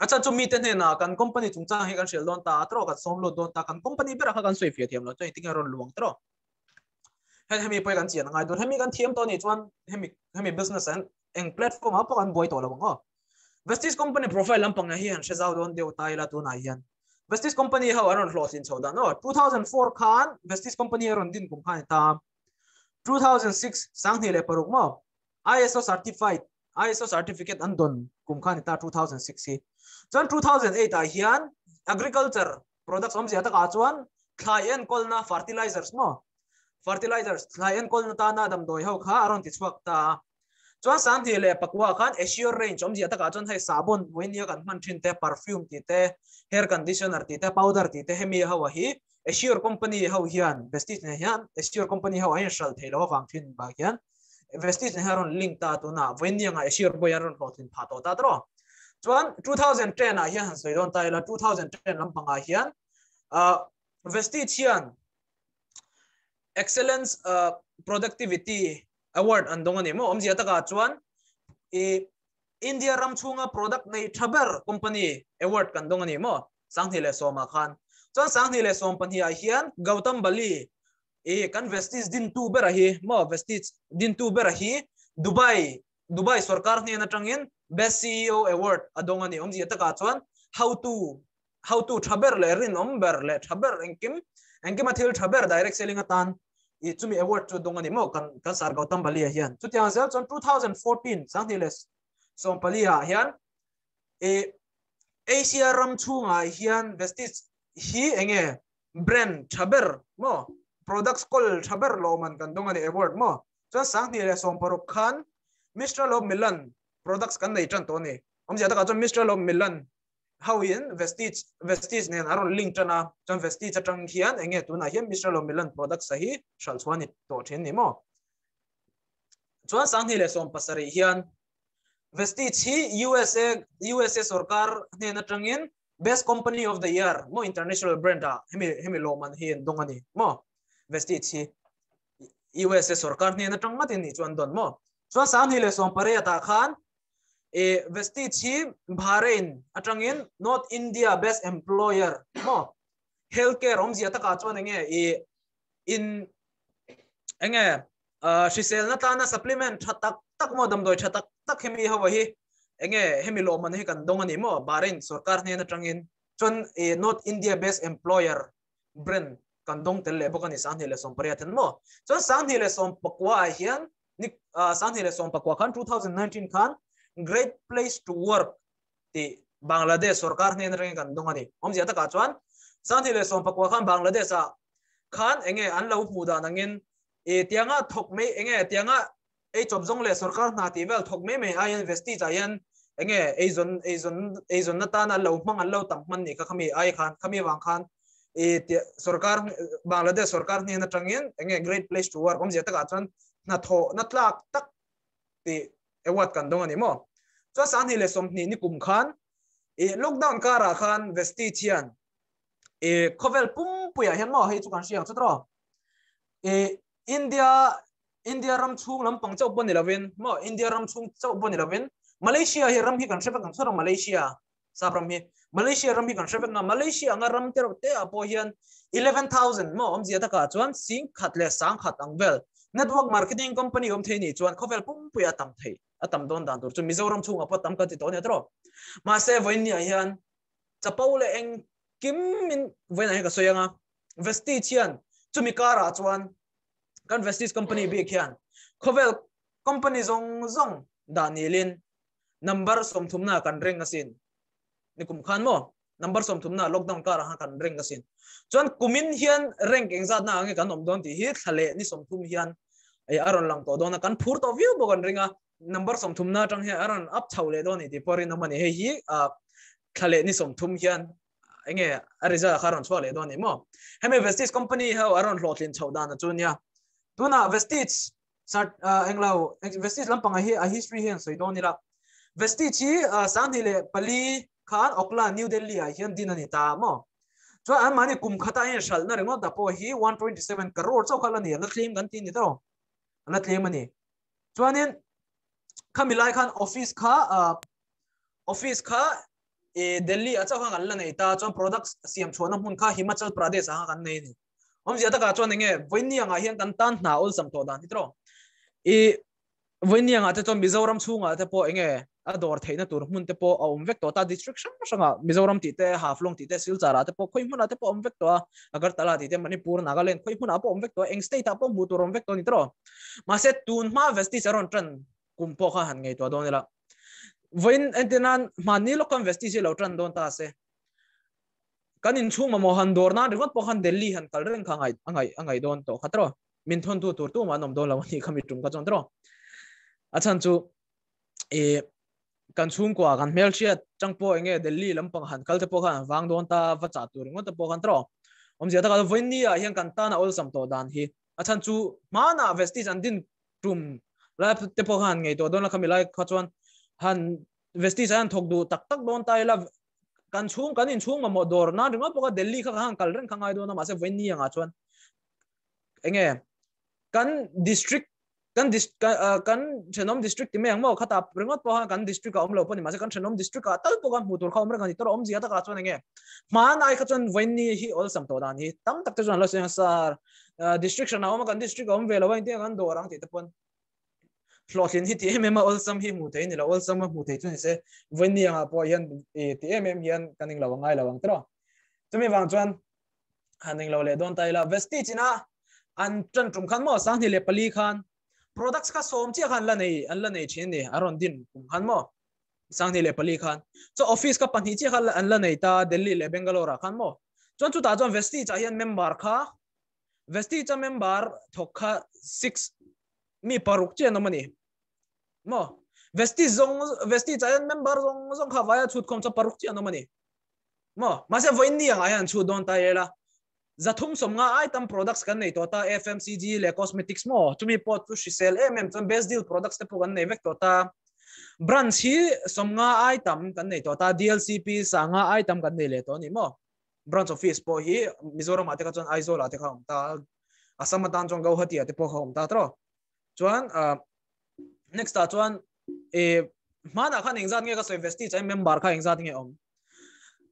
acha chu mi te ne na kan company chungchang he kan shel don ta tro kan som lo don ta kan company bera kan soi fiat hiam lo chai tinga ron luang tro hemi poi kan chian ngai do hemi kan thiam to ni chuan hemi business and eng platform apo kan boi to lo ngo Vestige company profile lampanga hi an shezau don deu taila tu na hian Vestige company how aron loss in Saudan no 2004 khan Vestige company aron din kum khan ta 2006 sangni le paruk mo ISO certificate andon kum khan ta 2006 hi chuan 2008 a hian agriculture products om zia ta ka chuan client kolna fertilizers mo fertilizers client kolna ta na dam doi ho kha aron ti chuak ta chuan sangni le pakwa khan Assure range om zia ta ka chuan hai sabon wenia kan man thin te perfume ti te hair conditioner ti te powder ti te hemi hawa hi Assure company how hian Vestige ne hian Assure company how ai shal thelo wang thin ba hian Vestige ne haron link ta tu na venia nga Assure boy aron hlotin phato ta tro chuan 2010 a hian soidon ta ila 2010 lampanga hian Vestige hian excellence productivity award andong ani mo omji ataka chuan India ramchunga product nei thaber company award kan dong ani mo sangni le soma khan chuan sangni le som pan hi a hian Gautam Bali kan Vestige din tu bera hi mo Vestige din tu bera hi Dubai sarkar ni na tangin best CEO award adong ani omji ataka chuan how to thaber le rin omber le thaber engkim athil thaber direct selling atan chumi award chu dong ani mo kan sar Gautam Bali hian chu tiang zel chon 2014 sangni le som palia hian Asia ram chunga hian Vestige hi enge brand thaber mo products kol thaber lo man kan dong ani award mo chuan sang ni le som paruk khan Mr. Love Milan products kan nei tran to ni omja ta ka chuan Mr. Love Milan how in vestige nen aron link tana chuan vestige atang hian enge tuna hian Mr. Love Milan products sahi shal chuan to thin ni mo chuan sang ni le som pasari hian vestige hi USA sarkar nen atangin best company of the year mo international brand a hemi lo man hi dongani mo vestige hi USA sarkar nen atang matin ni chuan don mo chuan sang ni le som pare ata khan vestige hi Bahrain atangin North India best employer mo healthcare omji ata ka chuan enge in enge shisel na ta na supplement thatak tak mo dam doi thatak tak hemi hawa hi enge hemi lo man hi kan dongani mo Bahrain sarkar ne na tangin chon North India best employer brand kan dong tel le bokani sang ni le som pariathan mo chon sang ni le som pakwa hian ni sang ni le som pakwa khan 2019 khan great place to work ti Bangladesh sarkar ne na tangin kan dongani omji ata ka chuan sang ni le som pakwa khan Bangladesh a khan enge an lo hu da nangin tianga thok me enge tianga ei chop jong le sarkar na ti vel thok me ayan vestige ayan enge azon na ta na lo mang an lo tam man ni ka khami ai khan khami wang khan sarkar Bangladesh sarkar ni na tangin enge great place to work om je ta ka chan na tho na tlak tak ti award kan dong ani mo so san hi le som ni kum khan lockdown kara khan vestige hian khovel pum puya hian mo hei chu kan siang chutro India ram chung lam pang chau bon ilaven mo India ram chung chau bon ilaven Malaysia hi ram hi kan sheva kan sura Malaysia sabram hi Malaysia ram hi kan sheva na Malaysia nga ram te apo hian 11,000 mo om zia ta ka chuan sing khat le sang khat angvel network marketing company om theini chuan khovel pum puya tam thei atam don dan tur chu Mizoram chung apo tam ka ti to ne tro ma se voin ni hian chapole eng kim min voin ha ka soyanga vestige hian chumi kara chuan kan vestige company bi khian khovel company zong danilin number som thumna kan reng asin nikum khan mo number som thumna lockdown ka ra kan reng asin chuan kumin hian rank engzat na ange kan om don ti hi thale ni som thum hian ai aron lang to don kan phur to view bo kan ringa number som thumna tang he aron up chhaule don ni ti porin no mani he hi thale ni som thum hian enge ariza kharon chwale don ni mo heme vestige company ha aron hlotlin chhawdan na chunia tuna vestige sat englau vestige lampang hi a history hian soidon nila vestige hi sang hile pali khan okla New Delhi a hian dinani ta mo so an mani kum khata in shal na ringo da po hi 127 crore chau khala ni na claim kan tin ni to na claim ani chuanin khamilai khan office kha Delhi a chau khan la nei ta chon products siam chona hun kha Himachal Pradesh a kan nei ni om zia ta ka chon nge voini anga hian kan tan na ol sam to dan ni tro voini anga te chon Mizoram chunga te po enge ador theina tur mun te po om vek to ta district sanga Mizoram ti te Haflong ti te Silchara te po khoi mun te po om vek to Agartala ti te Manipur Nagaland khoi mun po om vek to eng state po mutur om vek to ni tro ma se tun ma vestige aron tran kumpo kha han ngei to donela voin entenan mani lokam vestige lo tran don ta se kanin chung mo han dor na ringot po han Delhi han kalreng khangai angai don to khatro min thon tu tur tu manom don lawani khami tum ka chon tro achan chu kan chung kwa kan mel chia changpo enge Delhi lampang han kalte po khan wang don ta va cha tur ngot po khan tro om zia ta ka voini a hian kan ta na ol sam to dan hi achan chu mana vestige an din tum la te po khan ngei to don la khamilai khachon han vestige an thok du tak tak don ta la kan chung kanin chung mo dor na ringa po ka Delhi kha han kalren khangai do na ma se voini anga chuan enge kan district kan Chenom district ti meng mo khata ringot po kan district ka omlo po ni ma se kan Chenom district ka tal po kan mutur kha omra kan tor om zia ta ka chuan enge man ai kha chuan voini hi ol sam to dan hi tam tak te chuan lo seng sar district na om kan district om velo wa inte kan dorang ti te pon flotlin hi ti mm ol sam hi mu thei ni la ol sam mu thei chu ni se voini anga po hian ti mm hian kaning lawangai lawang tro chumi wang chuan haning lo le don tai la vestige ina an tran tum khan mo sang ni le pali khan products ka som chi khan la nei chin ni aron din kum khan mo sang ni le pali khan so office ka pani chi khan an la nei ta Delhi le Bangalore khan mo chon chu ta chon vestige a hian member kha vesti cha member thokha 6 mi paruk che no mani mo vesti cha member zong kha vaya chut khom cha paruk che no mani mo ma se voin ni ang ayan chu don ta yela zathum som nga item products kan nei to ta FMCG le cosmetics mo chumi pot chu shisel chum best deal products te pu kan nei vek to ta brands hi som nga item kan nei to ta DLCP sa nga item kan nei le to ni mo branch office po hi Mizoram ate ka chon Aizawl ate ka ta Assam tan chong Guwahati ate po khom ta tro chuan next ta chuan mana khan engzat nge ka so investi chai member kha engzat nge om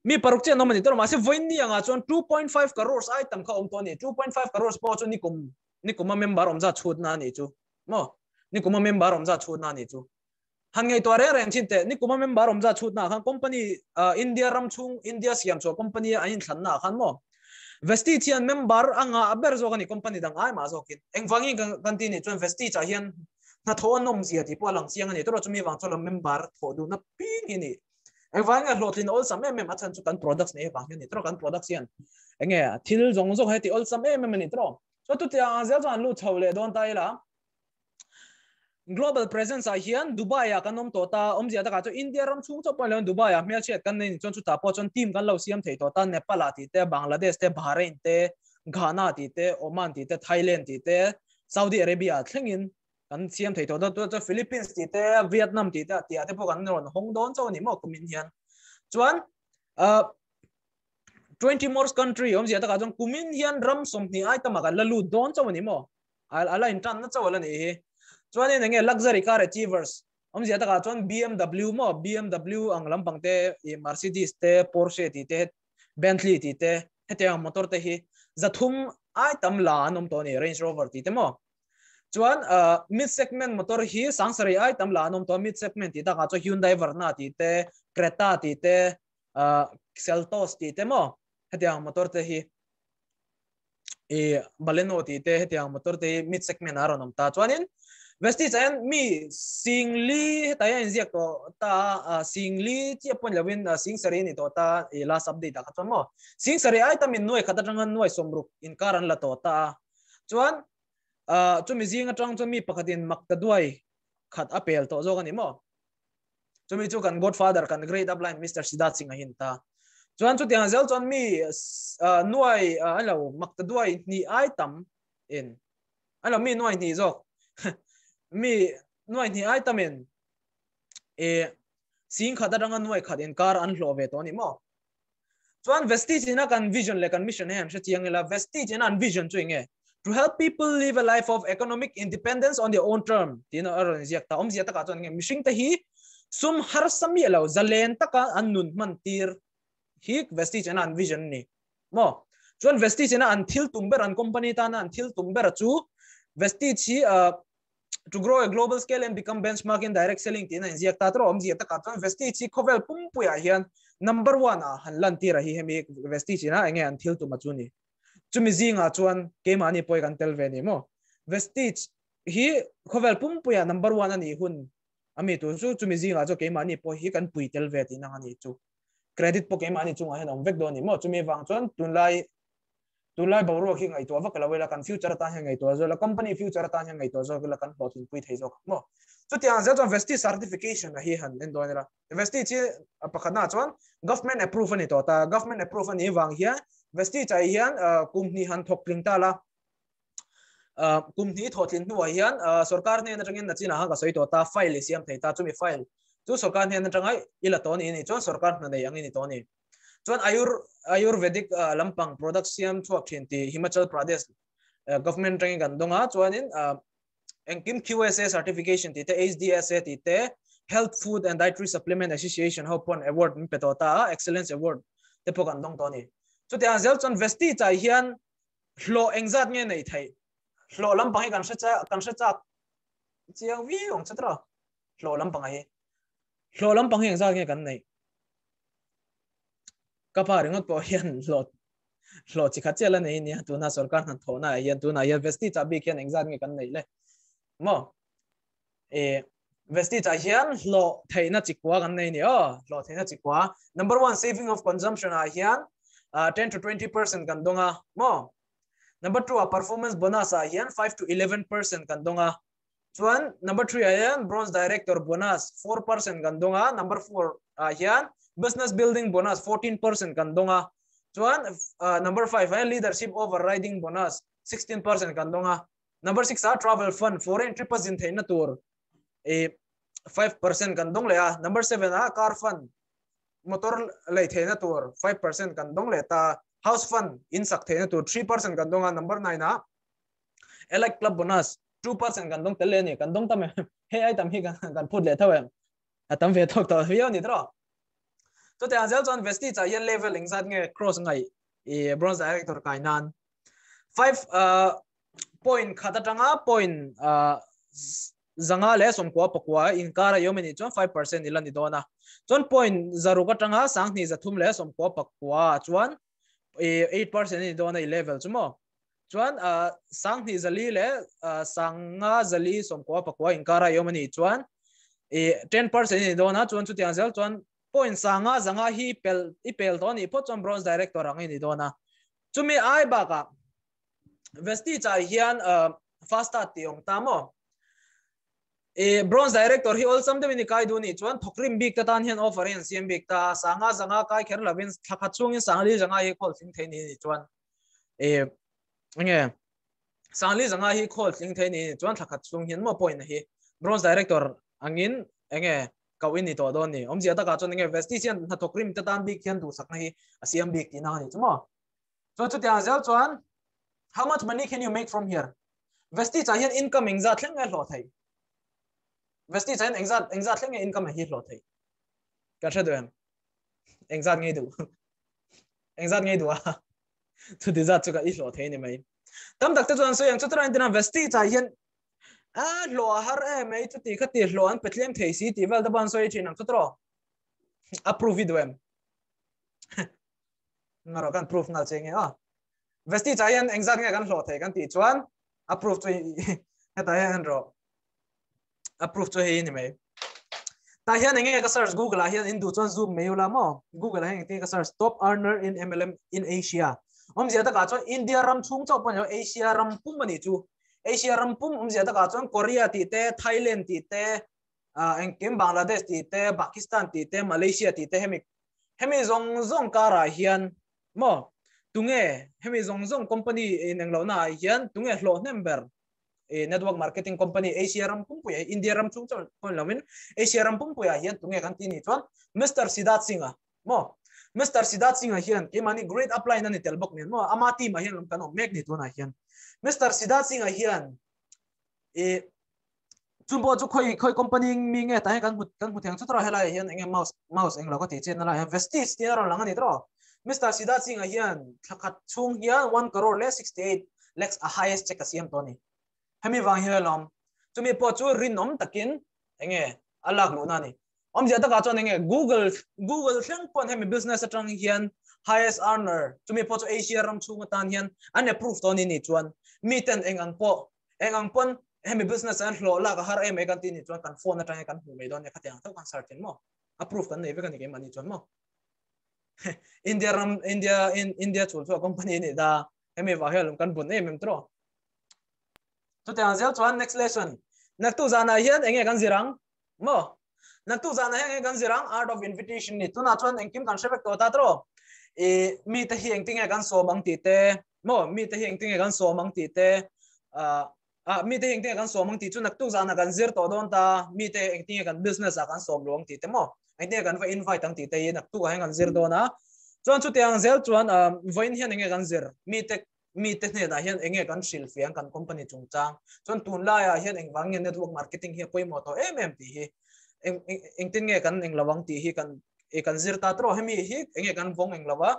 mi paruk che no mani tro ma se voin ni anga chuan 2.5 crores item kha om to ni 2.5 crores po chu ni kum member om za chut na ni chu mo ni kum member om za chut na ni chu han ngai to re ren chin te ni kum member om za chut na khan company India ram chung India siam cho company ain than na khan mo vesti chian member anga aber zo ni company dang ai ma zo kin engwangi kan ti ni chuan vesti cha hian na thon nom zia ti po lang siang ani to chumi wang cholo member tho du na ping ni engwanga hlotlin all sam em achan chu kan products ne bang ni tro kan products hian enge thil zong zo heti all sam em ni tro so tu tia zel jan lu chole don tai la global presence a hian Dubai a kanom to ta omzia ta ka chu India ram chung cho pon Dubai a mel chet kan nei chon chu ta po chon team kan lo siam thei to ta Nepal a ti te Bangladesh te Bahrain te Ghana ti te Oman ti te Thailand ti te Saudi Arabia thlengin kan siam thei to to Philippines ti te Vietnam ti te tia te po kan ron hong don cho ni mo kumin hian chuan 20 more country omzia ta ka jong kumin hian ram som ni ai ta ma kan lalu don cho ni mo ala in tan na cho la ni hi chuan nge luxury car achievers omzia ta ka chuan BMW mo BMW ang lampang te Mercedes te Porsche ti te Bentley ti te hete ang motor te hi zathum item la anom to ni Range Rover ti te mo chuan mid segment motor hi sangsari item la anom to mid segment ti ta ka chu Hyundai Verna ti te Creta ti te Seltos ti te mo hete ang motor te hi Baleno ti te hete ang motor te mid segment aronom ta chuanin vesti chan mi singli ta yan ziak to ta singli chi pon lawin sing sari ni to ta last update ta ka mo sing sari ai ta min noi khata tangan noi somruk in karan la to ta chuan chumi zinga tang chumi pakhatin makta duai khat apel to zo kan mo chumi chu kan godfather kan great upline Mr. Siddharth Singh hin ta chuan chu tiang zel chuan mi noi alo makta duai ni item in alo mi noi ni zo mi noi ni item in sing khata ranga noi khat in kar an hlove to ni mo chuan vestige na kan vision le kan mission hem she chiang la vestige na an vision chuinge to help people live a life of economic independence on their own term tino aron ziak ta omzia ta ka chuan nge mission ta hi sum har sami lo zalen ta ka an nun man tir hi vestige na an vision ni mo chuan vestige na an thil tumber an company ta na an thil tumber chu vestige to grow a global scale and become benchmark in direct selling tina inziak ta tro omzi ta ka chuan vestige khovel pumpuya hian number 1 a hanlan tira hi hemi vestige na enge an thil tu machuni chumi zinga chuan ke mani poi kan tel ve ni mo vestige hi khovel pumpuya number 1 ani hun ami tu chu chumi zinga cho ke mani poi hi kan pui tel ve ti na ani chu credit po ke mani chu nga hen vek do ni mo chumi wang chuan tunlai bawro khi ngai to va kala wela kan future ta ngai to zo la company future ta ngai to zo la kan plotin pui thei zo mo chu tiang za chuan vestige certification hi han en do nela vestige pakhana chuan government approve ani to ta government approve ani wang hian vestige chai hian company han thok ling ta la company thotlin nu hian sarkar ne na tangin na china ha ka soi to ta file siam thei ta chumi file chu sarkar ne na tangai ila to ni chu sarkar na dei angi ni to ni chuan ayurvedic lampang products siam chuak thin ti Himachal Pradesh government ranking kan donga chuanin engkim QSA certification ti te HDSA ti te Health Food and Dietary Supplement Association hopon award mi petota excellence award te po kan dong to ni chu te anzel chuan vestige chai hian hlo engzat nge nei thai hlo lampang kan sha chiang wi ong chatra hlo lampang hi hlo lampang engzat nge kan nei kapa ringot po hian lo chi khachela nei ni tuna sarkar han thona hian tuna ya vestige abi khian engzat nge kan nei le mo vestige hian lo theina chikwa kan nei ni lo theina chikwa number 1 saving of consumption a hian 10 to 20% kan donga mo Number 2 performance bonus hian 5 to 11% kan donga. Chuan number 3 hian bronze director bonus 4% kan donga. Number 4 hian business building bonus 14% kan donga. Chuan number 5 hian leadership overriding bonus 16% kan donga. Number 6 travel fund foreign trip in theina tur 5% kan dong le a. Number 7 car fund motor lei theina tur 5% kan dong le ta. House fund in sak theina tur 3% kan donga. Number 9 elect club bonus 2% kan dong tele ni kan dong tam he ai tam hi kan phut le thawe atam ve thok to hiyo ni tro to te anzel chon vesti cha yen level ingzat nge cross ngai bronze director kainan 5 point khata tanga point zanga le som ko pakwa in kara yomeni chon 5% ilan ni dona chon point zaru ka tanga sang ni zathum le som ko pakwa chuan 8% ni dona level chumo chuan sang ni zali le sanga zali som ko pakwa in kara yomeni chuan 10% ni dona chuan chu tiang zel chuan point sanga zanga hi pel to ni po chon bronze director ang ni dona chumi ai ba ka vesti cha hian fasta tiong tamo bronze director hi all some ni kai du ni chuan thokrim big ta tan hian offer hian cm big ta sanga zanga kai kher lavin thakha chung in sangli zanga hi khol thing thein ni chuan nge sangli zanga hi khol thing thein ni chuan thakha chung hian mo point hi bronze director angin enge kawin ni to don ni omjia ta ka chon nge vesti hian na thokrim ta tan big hian du sakna hi cm big ti na ni chumo so chu tia zel chuan how much money can you make from here vesti cha hian income engza thleng nge hlo thai vesti cha hian engza thleng nge income hi hlo thai ka thra do em engza nge du engza nge du a chu ti za chu ka i hlo thai ni mai tam tak te chuan so yang chu tra intina vesti cha hian hlo har mai chu ti khati hlo an petlem thei si ti vel da ban so i thin ang chu tro approve do em ngaro kan proof ngal chenge vesti cha hian engza nge kan hlo thai kan ti chuan approve chu heta hian ro approve chu he ni mai ta hian nge ka search google hian in du chuan zoom mai ula mo google hian ti ka search top earner in mlm in asia omjia ta ka chuan india ram chung chau pan asia ram pum ani chu asia ram pum omjia ta ka chuan korea ti te thailand ti te engkem bangladesh ti te pakistan ti te malaysia ti te hemi zong kara hian mo tunge hemi zong company in englona hian tunge hlo number network marketing company asia ram pum puya india ram chung chon kon lamin asia ram pum puya hian tunge kan ti ni chuan mr sidat singa mo mr sidat singa hian ke mani great apply na ni telbok ni mo amati ma hian kan mek ni tuna hian mr sidat singa hian chumbo chu khoi company mi nge ta kan hut thang chu tra hela hian enge mouse englo ko ti chen na la vestige ti ron lang ani tro mr sidat singa hian thakhat chung hian 1 crore le 68 lakhs a highest check asiam toni hemi wang helom chumi po chu rinom takin enge alak lu na ni omjia ta ka chon enge google thleng pon hemi business atang hian highest earner chumi po chu asia ram chung tan hian an approve toni ni chuan miten engang pon hemi business an hlo la ka har em kan ti ni chuan kan phone atang kan hu me don ne khatyang tho kan certain mo approve kan nei ve kan ni ke mani chuan mo india chul chu company ni da hemi wa helom kan bun em tro to te anzel chuan next lesson nak tu zana hian enge kan zirang mo nak tu zana hian enge kan zirang art of invitation ni tuna chuan engkim kan shebek to ta tro mi te hi engtinge kan so mang ti te mo mi te hi engtinge kan so mang ti te mi te engtinge kan so mang ti chu nak tu zana kan zir to don ta mi te engtinge kan business a kan so luang ti te mo engtinge kan va invite ang ti te nak tu hang kan zir do na chuan chu te anzel chuan voin hian enge kan zir mi te ne da hian enge kan shil fiang kan company chungchang chon tun la ya hian engwang network marketing hi poi mo to ti hi engtin nge kan englawang ti hi kan zir ta tro hemi hi enge kan vong englawa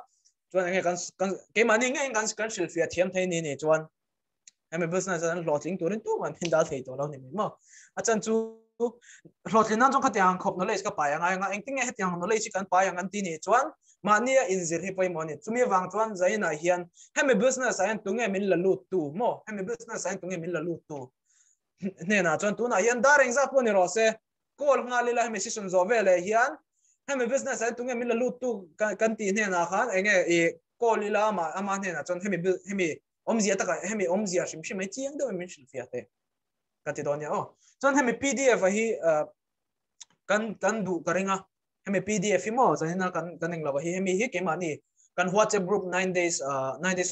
chuan enge kan ke mani nge kan shil fia thiam thei ni chuan hemi business an loting turin tu man hindal thei to lo ni mo achan chu lotlin nan jong khatyang khop knowledge ka pa yang nga engting nge hetyang knowledge kan pa yang an ti ni chuan mania inzir hi poi moni chumi wang chuan zaina hian hemi business an tunge min la lut tu mo hemi business an tunge min la lut tu ne na chuan tu na hian dareng za poni ro se kol nga lila hemi season zo vele hian hemi business an tunge min la lut tu kan ti ne na khan enge kol lila ama ne na chuan hemi zia ta ka hemi zia shim mai chiang do min shil fia te ka ti donia o chon hemi pdf hi kan du karinga hemi pdf mo zahina kan ning lawa hi hemi hi kemani kan WhatsApp group 9 days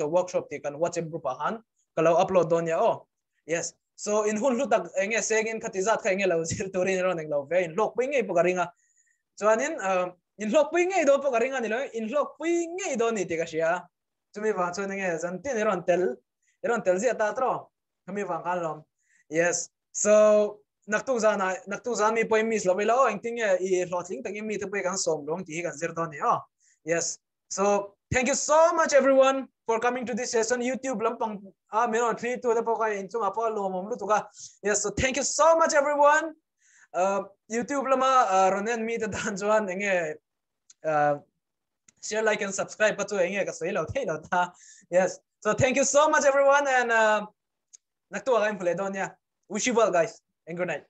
of workshop ti kan WhatsApp group ahan kalau upload donia o yes so in hun lutak enge segin khatizat kha enge lo zir turin ron eng lo ve in lok pingai pokaringa chuanin in lok pingai do pokaringa ni lo in lok pingai do ni ti ka sia chumi wa chuan enge zan tin ron tel zia ta tro kami wa kan lom yes so naktu zan mi poi mis lo be lo eng ting e hlotling tang mi te pe kan som long ti kan zir do ni o yes so thank you so much everyone for coming to this session YouTube lampang mero 3 to the poka in chunga po lo mom lu tuka yes so thank you so much everyone YouTube lama ronen mi ta dan chuan enge share like and subscribe ka chu enge ka sei lo thei lo ta yes so thank you so much everyone and naktu aga im play donya wish you well guys and good night